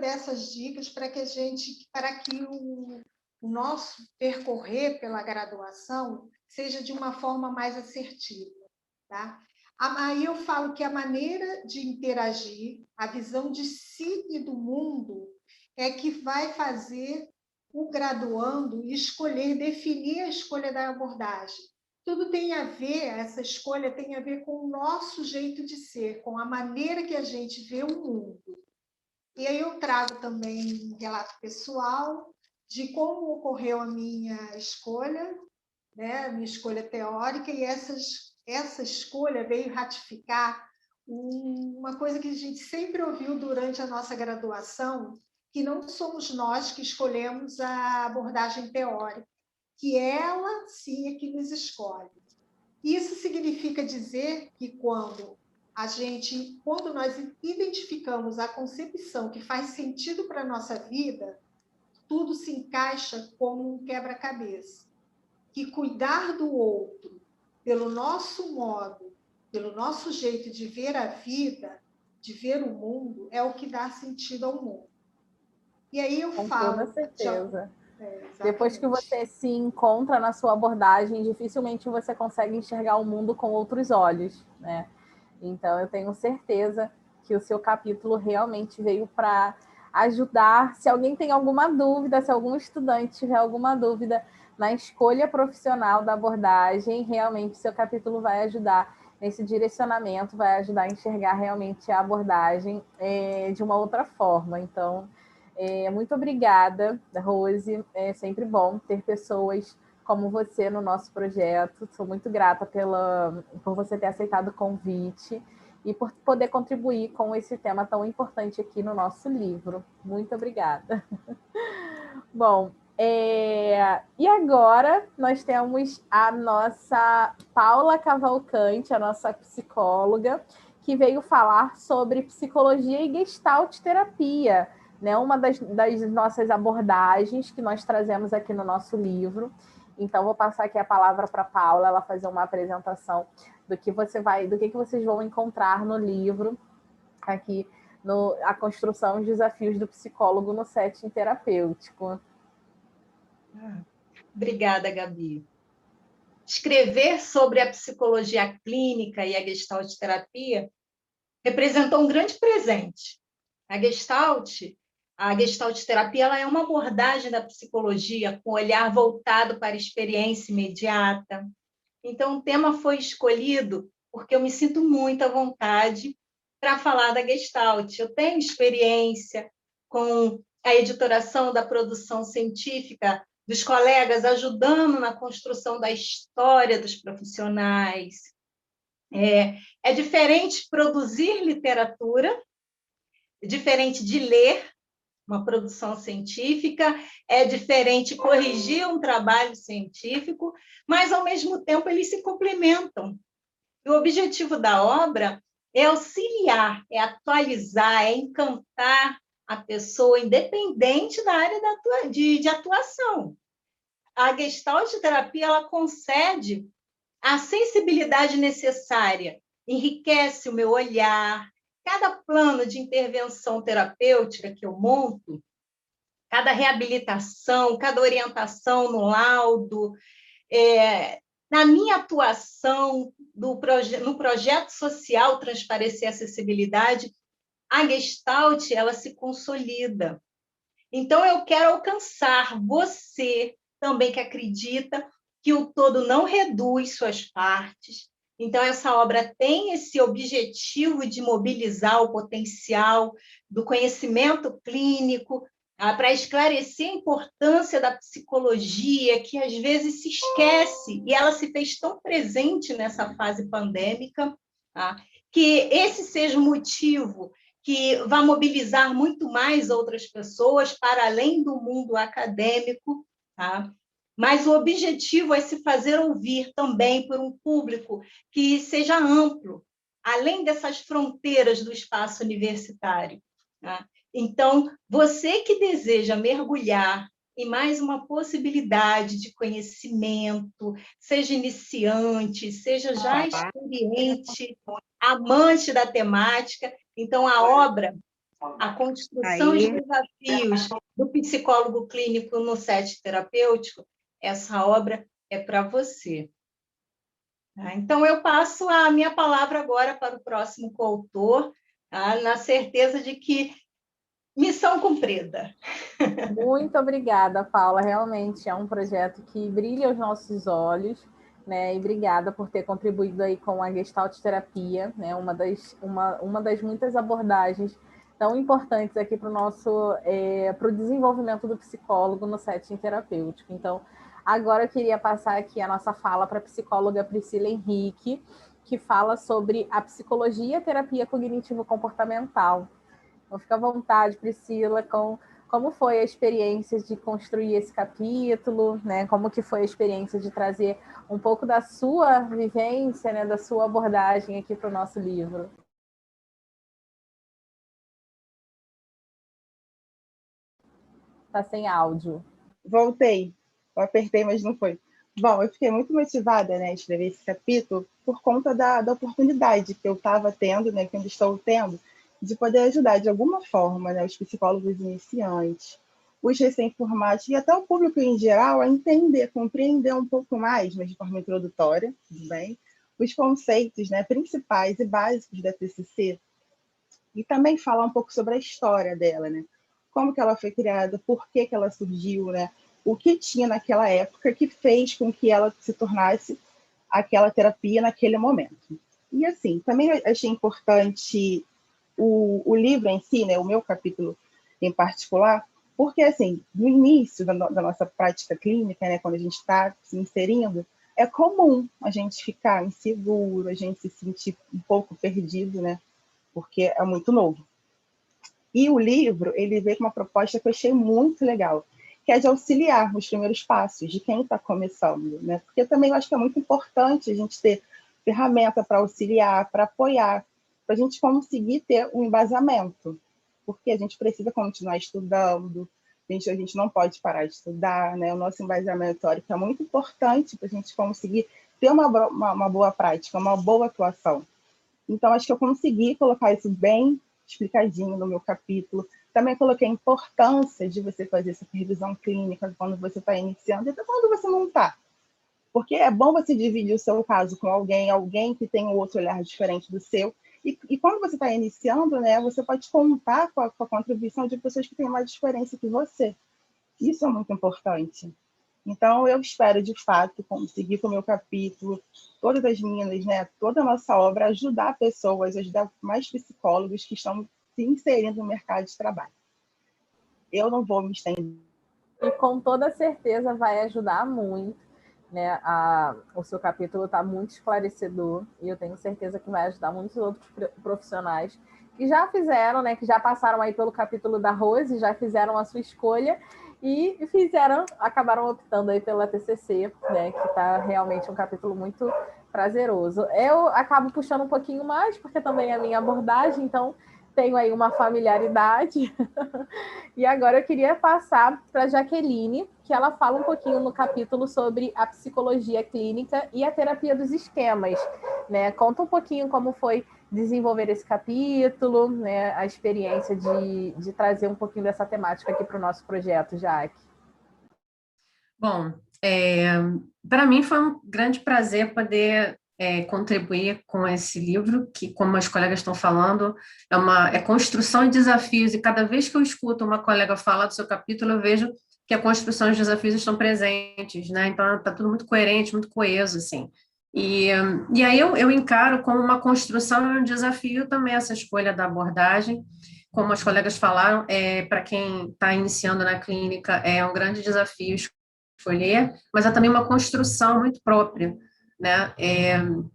dessas dicas para que o nosso percorrer pela graduação seja de uma forma mais assertiva, tá? Aí eu falo que a maneira de interagir, a visão de si e do mundo, é que vai fazer o graduando definir a escolha da abordagem. Tudo tem a ver, essa escolha tem a ver com o nosso jeito de ser, com a maneira que a gente vê o mundo. E aí eu trago também um relato pessoal de como ocorreu a minha escolha, né, a minha escolha teórica, e essa escolha veio ratificar uma coisa que a gente sempre ouviu durante a nossa graduação, que não somos nós que escolhemos a abordagem teórica, que ela sim é que nos escolhe. Isso significa dizer que quando nós identificamos a concepção que faz sentido para a nossa vida, tudo se encaixa como um quebra-cabeça. Que cuidar do outro pelo nosso modo, pelo nosso jeito de ver a vida, de ver o mundo, é o que dá sentido ao mundo. E aí eu falo... Com toda certeza. Depois que você se encontra na sua abordagem, dificilmente você consegue enxergar o mundo com outros olhos, né? Então, eu tenho certeza que o seu capítulo realmente veio para ajudar. Se alguém tem alguma dúvida, se algum estudante tiver alguma dúvida na escolha profissional da abordagem, realmente seu capítulo vai ajudar nesse direcionamento, vai ajudar a enxergar realmente a abordagem de uma outra forma. Então, muito obrigada, Rose. É sempre bom ter pessoas como você no nosso projeto. Sou muito grata por você ter aceitado o convite e por poder contribuir com esse tema tão importante aqui no nosso livro. Muito obrigada. Bom, e agora nós temos a nossa Paula Cavalcante, a nossa psicóloga, que veio falar sobre psicologia e gestalt terapia, né? Uma das nossas abordagens que nós trazemos aqui no nosso livro. Então, vou passar aqui a palavra para a Paula, ela fazer uma apresentação do que vocês vão encontrar no livro, aqui, a construção e os desafios do psicólogo no setting terapêutico. Obrigada, Gabi. Escrever sobre a psicologia clínica e a gestalt terapia representou um grande presente. A gestalt terapia ela é uma abordagem da psicologia com olhar voltado para a experiência imediata. Então, o tema foi escolhido porque eu me sinto muito à vontade para falar da Gestalt. Eu tenho experiência com a editoração da produção científica dos colegas, ajudando na construção da história dos profissionais. É diferente produzir literatura, é diferente de ler uma produção científica, é diferente corrigir um trabalho científico, mas, ao mesmo tempo, eles se complementam. E o objetivo da obra é auxiliar, é atualizar, é encantar a pessoa, independente da área de atuação. A Gestalt terapia ela concede a sensibilidade necessária, enriquece o meu olhar. Cada plano de intervenção terapêutica que eu monto, cada reabilitação, cada orientação no laudo, na minha atuação no projeto social Transparecer e Acessibilidade, a Gestalt ela se consolida. Então, eu quero alcançar você também que acredita que o todo não reduz suas partes. Então, essa obra tem esse objetivo de mobilizar o potencial do conhecimento clínico para esclarecer a importância da psicologia, que às vezes se esquece, e ela se fez tão presente nessa fase pandêmica, tá? Que esse seja o motivo que vai mobilizar muito mais outras pessoas para além do mundo acadêmico, tá? Mas o objetivo é se fazer ouvir também por um público que seja amplo, além dessas fronteiras do espaço universitário, tá? Então, você que deseja mergulhar em mais uma possibilidade de conhecimento, seja iniciante, seja já experiente, amante da temática, então a obra, A Construção de Desafios do Psicólogo Clínico no Set Terapêutico, essa obra é para você. Então, eu passo a minha palavra agora para o próximo coautor, na certeza de que missão cumprida. Muito obrigada, Paula. Realmente é um projeto que brilha aos nossos olhos, né? E obrigada por ter contribuído aí com a Gestalt terapia, né? Uma das muitas abordagens tão importantes aqui para o desenvolvimento do psicólogo no setting terapêutico. Então, agora eu queria passar aqui a nossa fala para a psicóloga Priscila Henrique, que fala sobre a psicologia e a terapia cognitivo-comportamental. Então, fica à vontade, Priscila, como foi a experiência de construir esse capítulo, né? Como que foi a experiência de trazer um pouco da sua vivência, né? Da sua abordagem aqui para o nosso livro. Está sem áudio. Voltei. Eu apertei, mas não foi. Bom, eu fiquei muito motivada, né, a escrever esse capítulo por conta da oportunidade que eu estava tendo, né, que eu estou tendo, de poder ajudar de alguma forma, né, os psicólogos iniciantes, os recém-formados e até o público em geral a entender, compreender um pouco mais, mas de forma introdutória, tudo bem, os conceitos, né, principais e básicos da TCC, e também falar um pouco sobre a história dela, né, como que ela foi criada, por que ela surgiu, né, o que tinha naquela época que fez com que ela se tornasse aquela terapia naquele momento. E assim, também achei importante o livro em si, né, o meu capítulo em particular, porque assim, no início da nossa prática clínica, né, quando a gente está se inserindo, é comum a gente ficar inseguro, a gente se sentir um pouco perdido, né, porque é muito novo. E o livro, ele veio com uma proposta que eu achei muito legal, que é de auxiliar nos primeiros passos de quem está começando, né? Porque também eu acho que é muito importante a gente ter ferramenta para auxiliar, para apoiar, para a gente conseguir ter um embasamento, porque a gente precisa continuar estudando, a gente não pode parar de estudar, né? O nosso embasamento teórico é muito importante para a gente conseguir ter uma boa prática, uma boa atuação. Então, acho que eu consegui colocar isso bem explicadinho no meu capítulo. Também coloquei a importância de você fazer essa revisão clínica quando você está iniciando e até quando você não está. Porque é bom você dividir o seu caso com alguém que tem um outro olhar diferente do seu. E quando você está iniciando, né, você pode contar com a contribuição de pessoas que têm mais experiência que você. Isso é muito importante. Então, eu espero, de fato, conseguir com o meu capítulo, todas as minhas, né, toda a nossa obra, ajudar pessoas, ajudar mais psicólogos que estão se inserindo no mercado de trabalho. Eu não vou me estender. E com toda certeza vai ajudar muito, né? O seu capítulo está muito esclarecedor e eu tenho certeza que vai ajudar muitos outros profissionais que já fizeram, né? Que já passaram aí pelo capítulo da Rose, já fizeram a sua escolha e acabaram optando aí pela TCC, né? Que está realmente um capítulo muito prazeroso. Eu acabo puxando um pouquinho mais, porque também é a minha abordagem, então tenho aí uma familiaridade. E agora eu queria passar para a Jaqueline, que ela fala um pouquinho no capítulo sobre a psicologia clínica e a terapia dos esquemas, né? Conta um pouquinho como foi desenvolver esse capítulo, né? A experiência de trazer um pouquinho dessa temática aqui para o nosso projeto, Jaque. Bom, para mim foi um grande prazer poder contribuir com esse livro, que, como as colegas estão falando, é construção e desafios, e cada vez que eu escuto uma colega falar do seu capítulo, eu vejo que a construção e os desafios estão presentes, né? Então, está tudo muito coerente, muito coeso, assim. E aí eu encaro como uma construção e um desafio também essa escolha da abordagem, como as colegas falaram, para quem está iniciando na clínica, é um grande desafio escolher, mas é também uma construção muito própria, né?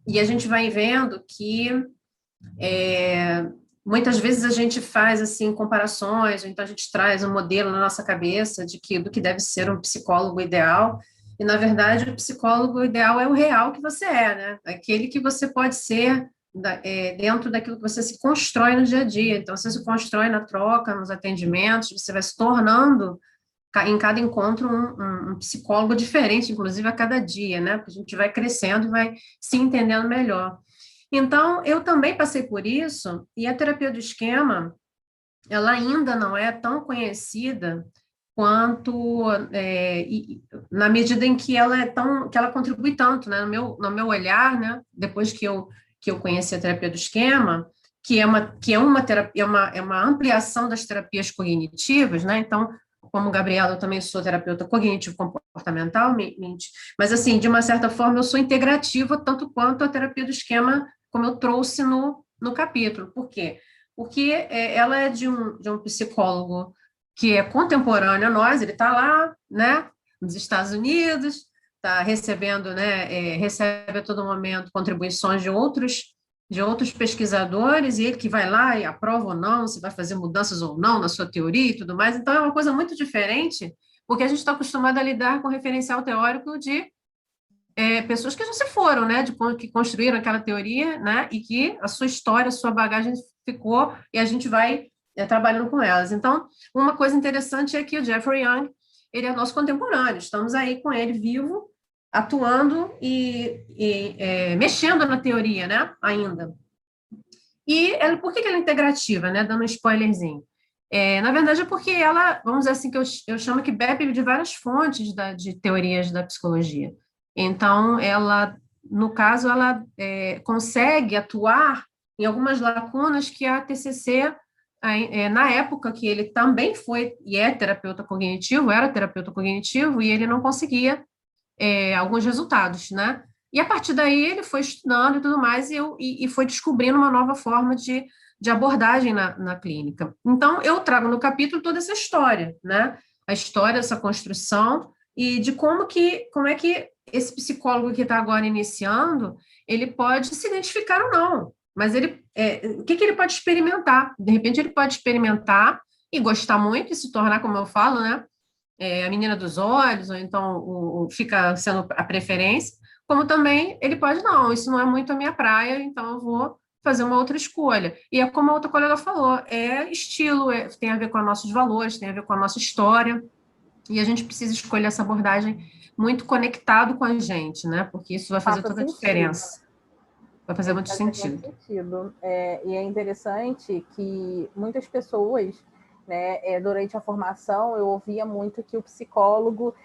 E a gente vai vendo que muitas vezes a gente faz assim comparações, ou então a gente traz um modelo na nossa cabeça do que deve ser um psicólogo ideal, e na verdade o psicólogo ideal é o real que você é, né? Aquele que você pode ser dentro daquilo que você se constrói no dia a dia. Então você se constrói na troca, nos atendimentos, você vai se tornando em cada encontro um psicólogo diferente, inclusive a cada dia, né? Porque a gente vai crescendo e vai se entendendo melhor. Então, eu também passei por isso, e a terapia do esquema, ela ainda não é tão conhecida quanto, na medida em que que ela contribui tanto, né, no meu olhar, né, depois que eu conheci a terapia do esquema, que é uma ampliação das terapias cognitivas, né, então, como Gabriela, eu também sou terapeuta cognitivo-comportamental, mas, assim, de uma certa forma, eu sou integrativa tanto quanto a terapia do esquema, como eu trouxe no capítulo. Por quê? Porque ela é de um psicólogo que é contemporâneo a nós, ele está lá, né, nos Estados Unidos, está recebendo, né, recebe a todo momento contribuições de outros pesquisadores, e ele que vai lá e aprova ou não, se vai fazer mudanças ou não na sua teoria e tudo mais. Então, é uma coisa muito diferente, porque a gente está acostumado a lidar com referencial teórico de pessoas que já se foram, né, que construíram aquela teoria, né, e que a sua história, a sua bagagem ficou, e a gente vai trabalhando com elas. Então, uma coisa interessante é que o Jeffrey Young, ele é nosso contemporâneo, estamos aí com ele vivo, atuando e mexendo na teoria, né, ainda. E por que ela é integrativa, né, dando um spoilerzinho? Na verdade, é porque ela, vamos dizer assim, que eu chamo que bebe de várias fontes de teorias da psicologia. Então, ela, no caso, ela consegue atuar em algumas lacunas que a TCC, na época que ele também foi e era terapeuta cognitivo, e ele não conseguia alguns resultados, né? E a partir daí ele foi estudando e tudo mais, e foi descobrindo uma nova forma de abordagem na clínica. Então, eu trago no capítulo toda essa história, né? A história dessa construção e de como é que esse psicólogo que está agora iniciando, ele pode se identificar ou não, mas o que ele pode experimentar? De repente, ele pode experimentar e gostar muito e se tornar, como eu falo, né? A menina dos olhos, ou então fica sendo a preferência, como também ele pode, não, isso não é muito a minha praia, então eu vou fazer uma outra escolha. E é como a outra colega falou, estilo, tem a ver com os nossos valores, tem a ver com a nossa história, e a gente precisa escolher essa abordagem muito conectado com a gente, né? Porque isso vai fazer toda a diferença. Vai fazer muito sentido. E é interessante que muitas pessoas, né, durante a formação, eu ouvia muito que o psicólogo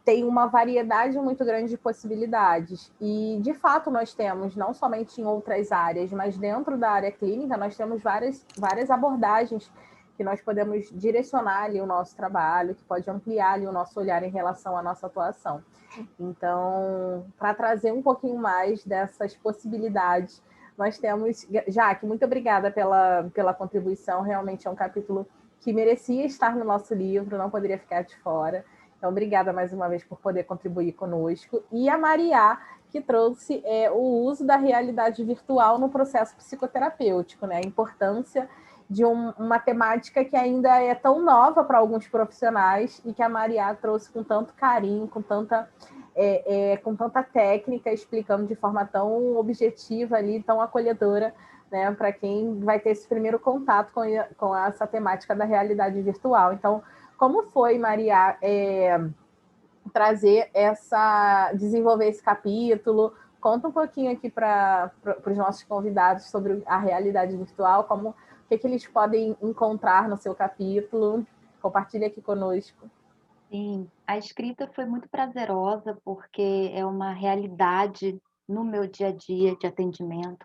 tem uma variedade muito grande de possibilidades. E, de fato, nós temos, não somente em outras áreas, mas dentro da área clínica, nós temos várias abordagens que nós podemos direcionar ali o nosso trabalho, que pode ampliar ali o nosso olhar em relação à nossa atuação. Então, para trazer um pouquinho mais dessas possibilidades, nós temos... Jaque, muito obrigada pela contribuição, realmente é um capítulo que merecia estar no nosso livro, não poderia ficar de fora. Então, obrigada mais uma vez por poder contribuir conosco. E a Maria, que trouxe o uso da realidade virtual no processo psicoterapêutico, né? A importância de uma temática que ainda é tão nova para alguns profissionais e que a Maria trouxe com tanto carinho, com tanta técnica, explicando de forma tão objetiva ali, tão acolhedora, né, para quem vai ter esse primeiro contato com essa temática da realidade virtual. Então, como foi, Maria, desenvolver esse capítulo? Conta um pouquinho aqui para os nossos convidados sobre a realidade virtual, o que eles podem encontrar no seu capítulo. Compartilhe aqui conosco. Sim, a escrita foi muito prazerosa, porque é uma realidade no meu dia a dia de atendimento.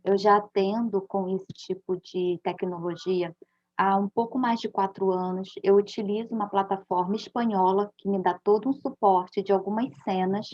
Eu já atendo com esse tipo de tecnologia há um pouco mais de 4 anos. Eu utilizo uma plataforma espanhola que me dá todo um suporte de algumas cenas.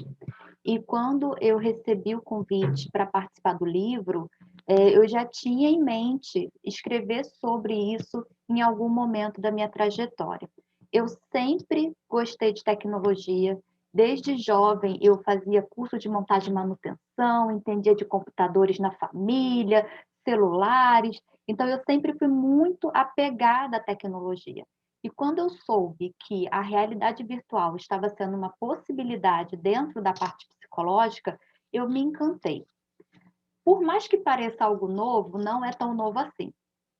E quando eu recebi o convite para participar do livro, eu já tinha em mente escrever sobre isso em algum momento da minha trajetória. Eu sempre gostei de tecnologia. Desde jovem, eu fazia curso de montagem e manutenção, entendia de computadores na família, celulares. Então, eu sempre fui muito apegada à tecnologia. E quando eu soube que a realidade virtual estava sendo uma possibilidade dentro da parte psicológica, eu me encantei. Por mais que pareça algo novo, não é tão novo assim.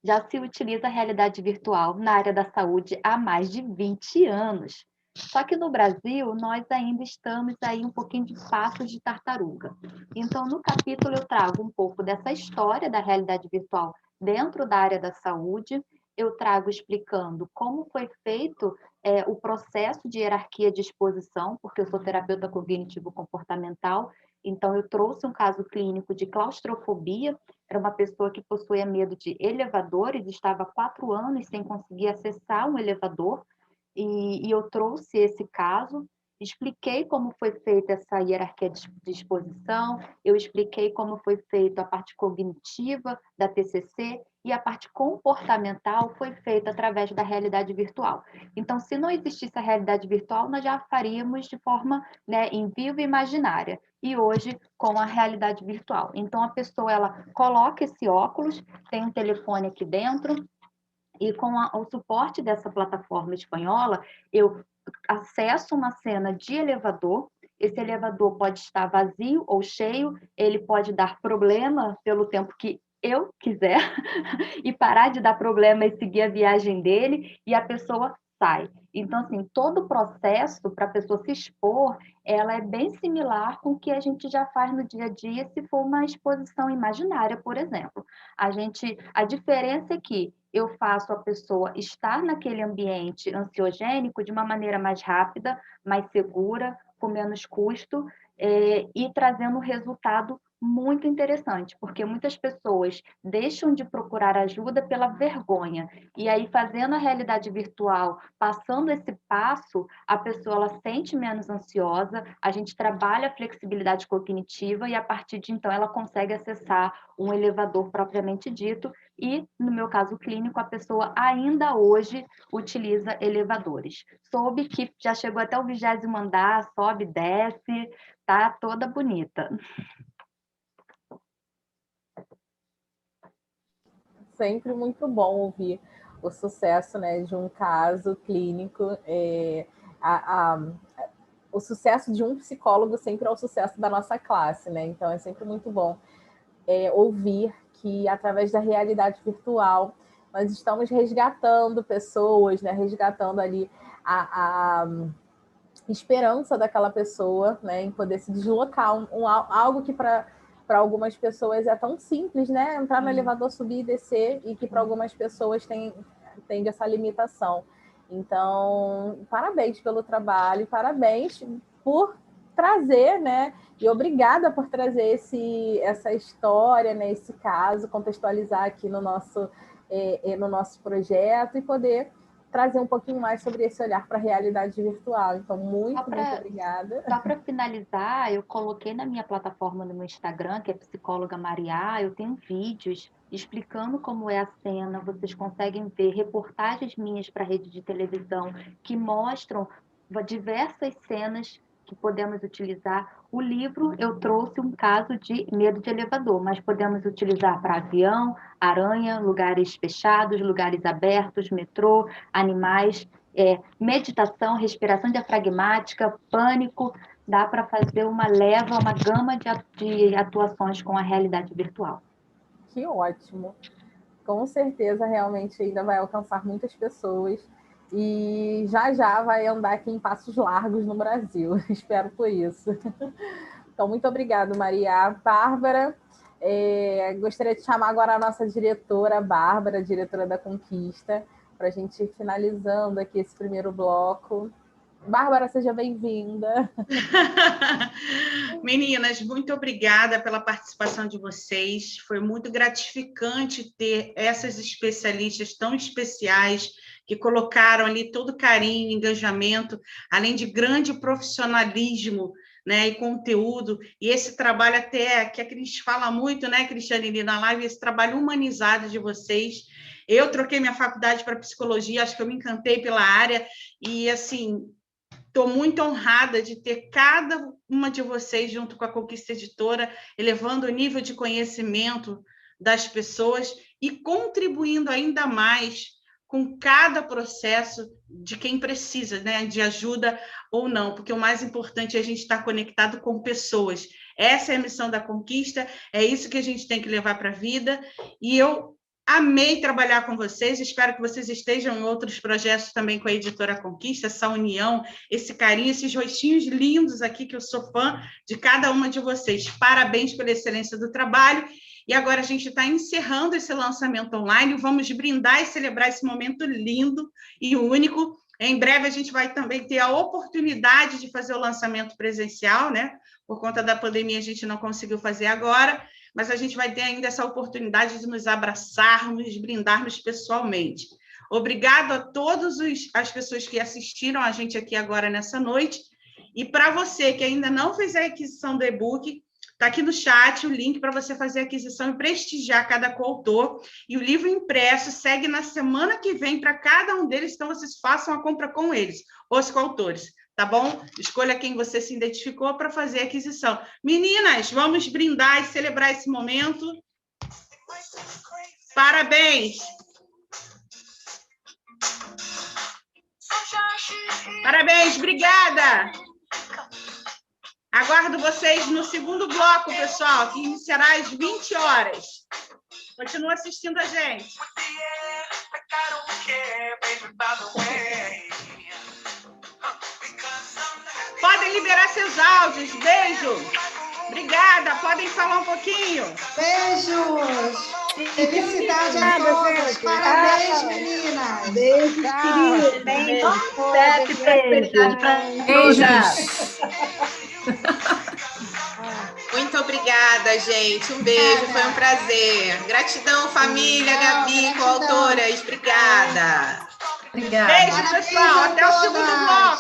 Já se utiliza a realidade virtual na área da saúde há mais de 20 anos. Só que no Brasil, nós ainda estamos aí um pouquinho de passos de tartaruga. Então, no capítulo, eu trago um pouco dessa história da realidade virtual dentro da área da saúde. Eu trago explicando como foi feito o processo de hierarquia de exposição, porque eu sou terapeuta cognitivo-comportamental. Então, eu trouxe um caso clínico de claustrofobia. Era uma pessoa que possuía medo de elevadores, estava há 4 anos sem conseguir acessar um elevador. E eu trouxe esse caso, expliquei como foi feita essa hierarquia de exposição, eu expliquei como foi feita a parte cognitiva da TCC e a parte comportamental foi feita através da realidade virtual. Então, se não existisse a realidade virtual, nós já faríamos de forma, né, em vivo e imaginária. E hoje, com a realidade virtual. Então, a pessoa ela coloca esse óculos, tem um telefone aqui dentro, e com o suporte dessa plataforma espanhola, eu acesso uma cena de elevador. Esse elevador pode estar vazio ou cheio, ele pode dar problema pelo tempo que eu quiser e parar de dar problema e seguir a viagem dele, e a pessoa sai. Então, assim, todo o processo para a pessoa se expor, ela é bem similar com o que a gente já faz no dia a dia se for uma exposição imaginária, por exemplo. A diferença é que eu faço a pessoa estar naquele ambiente ansiogênico de uma maneira mais rápida, mais segura, com menos custo, e trazendo um resultado muito interessante, porque muitas pessoas deixam de procurar ajuda pela vergonha. E aí, fazendo a realidade virtual, passando esse passo, a pessoa ela sente menos ansiosa, a gente trabalha a flexibilidade cognitiva e, a partir de então, ela consegue acessar um elevador propriamente dito. E, no meu caso clínico, a pessoa ainda hoje utiliza elevadores. Soube que já chegou até o 20º andar, sobe, desce, tá toda bonita. Sempre muito bom ouvir o sucesso, né, de um caso clínico. O sucesso de um psicólogo sempre é o sucesso da nossa classe, né? Então é sempre muito bom ouvir que, através da realidade virtual, nós estamos resgatando pessoas, né? Resgatando ali a esperança daquela pessoa, né? Em poder se deslocar, algo que para algumas pessoas é tão simples, né? Entrar no elevador, subir e descer, e que para algumas pessoas tem essa limitação. Então, parabéns pelo trabalho, parabéns por trazer, né? E obrigada por trazer essa história, né? Esse caso, contextualizar aqui no nosso projeto e poder trazer um pouquinho mais sobre esse olhar para a realidade virtual. Então, muito obrigada. Só para finalizar, eu coloquei na minha plataforma no meu Instagram, que é Psicóloga Maria, eu tenho vídeos explicando como é a cena, vocês conseguem ver reportagens minhas para a rede de televisão que mostram diversas cenas que podemos utilizar. O livro, eu trouxe um caso de medo de elevador, mas podemos utilizar para avião, aranha, lugares fechados, lugares abertos, metrô, animais, meditação, respiração diafragmática, pânico. Dá para fazer uma gama de atuações com a realidade virtual. Que ótimo! Com certeza, realmente ainda vai alcançar muitas pessoas. E já vai andar aqui em passos largos no Brasil. Espero por isso. Então, muito obrigada, Maria. Bárbara, gostaria de chamar agora a nossa diretora, Bárbara, diretora da Conquista, para a gente ir finalizando aqui esse primeiro bloco. Bárbara, seja bem-vinda. Meninas, muito obrigada pela participação de vocês. Foi muito gratificante ter essas especialistas tão especiais que colocaram ali todo carinho, engajamento, além de grande profissionalismo, né, e conteúdo, e esse trabalho até, que a Cris fala muito, né, Cristiane, ali na live, esse trabalho humanizado de vocês. Eu troquei minha faculdade para psicologia, acho que eu me encantei pela área, e, assim, estou muito honrada de ter cada uma de vocês junto com a Conquista Editora, elevando o nível de conhecimento das pessoas e contribuindo ainda mais com cada processo de quem precisa, né, de ajuda ou não, porque o mais importante é a gente estar conectado com pessoas. Essa é a missão da Conquista, é isso que a gente tem que levar para a vida, e eu amei trabalhar com vocês, espero que vocês estejam em outros projetos também com a Editora Conquista, essa união, esse carinho, esses rostinhos lindos aqui, que eu sou fã de cada uma de vocês. Parabéns pela excelência do trabalho. E agora a gente está encerrando esse lançamento online, vamos brindar e celebrar esse momento lindo e único. Em breve a gente vai também ter a oportunidade de fazer o lançamento presencial, né? Por conta da pandemia a gente não conseguiu fazer agora, mas a gente vai ter ainda essa oportunidade de nos abraçarmos, brindarmos pessoalmente. Obrigado a todas as pessoas que assistiram a gente aqui agora nessa noite. E para você que ainda não fez a aquisição do e-book, está aqui no chat o link para você fazer a aquisição e prestigiar cada coautor. E o livro impresso segue na semana que vem para cada um deles, então vocês façam a compra com eles, os coautores, tá bom? Escolha quem você se identificou para fazer a aquisição. Meninas, vamos brindar e celebrar esse momento. Parabéns! Parabéns, obrigada! Aguardo vocês no segundo bloco, pessoal, que iniciará às 20 horas. Continua assistindo a gente. Podem liberar seus áudios. Beijo. Obrigada. Podem falar um pouquinho. Beijos. Felicidade a todas. Parabéns, meninas. Beijo, querida. Beijos. Muito obrigada, gente. Um beijo, foi um prazer. Gratidão, família, Gabi, coautoras. Obrigada. Obrigada. Beijo, pessoal. Até o segundo bloco.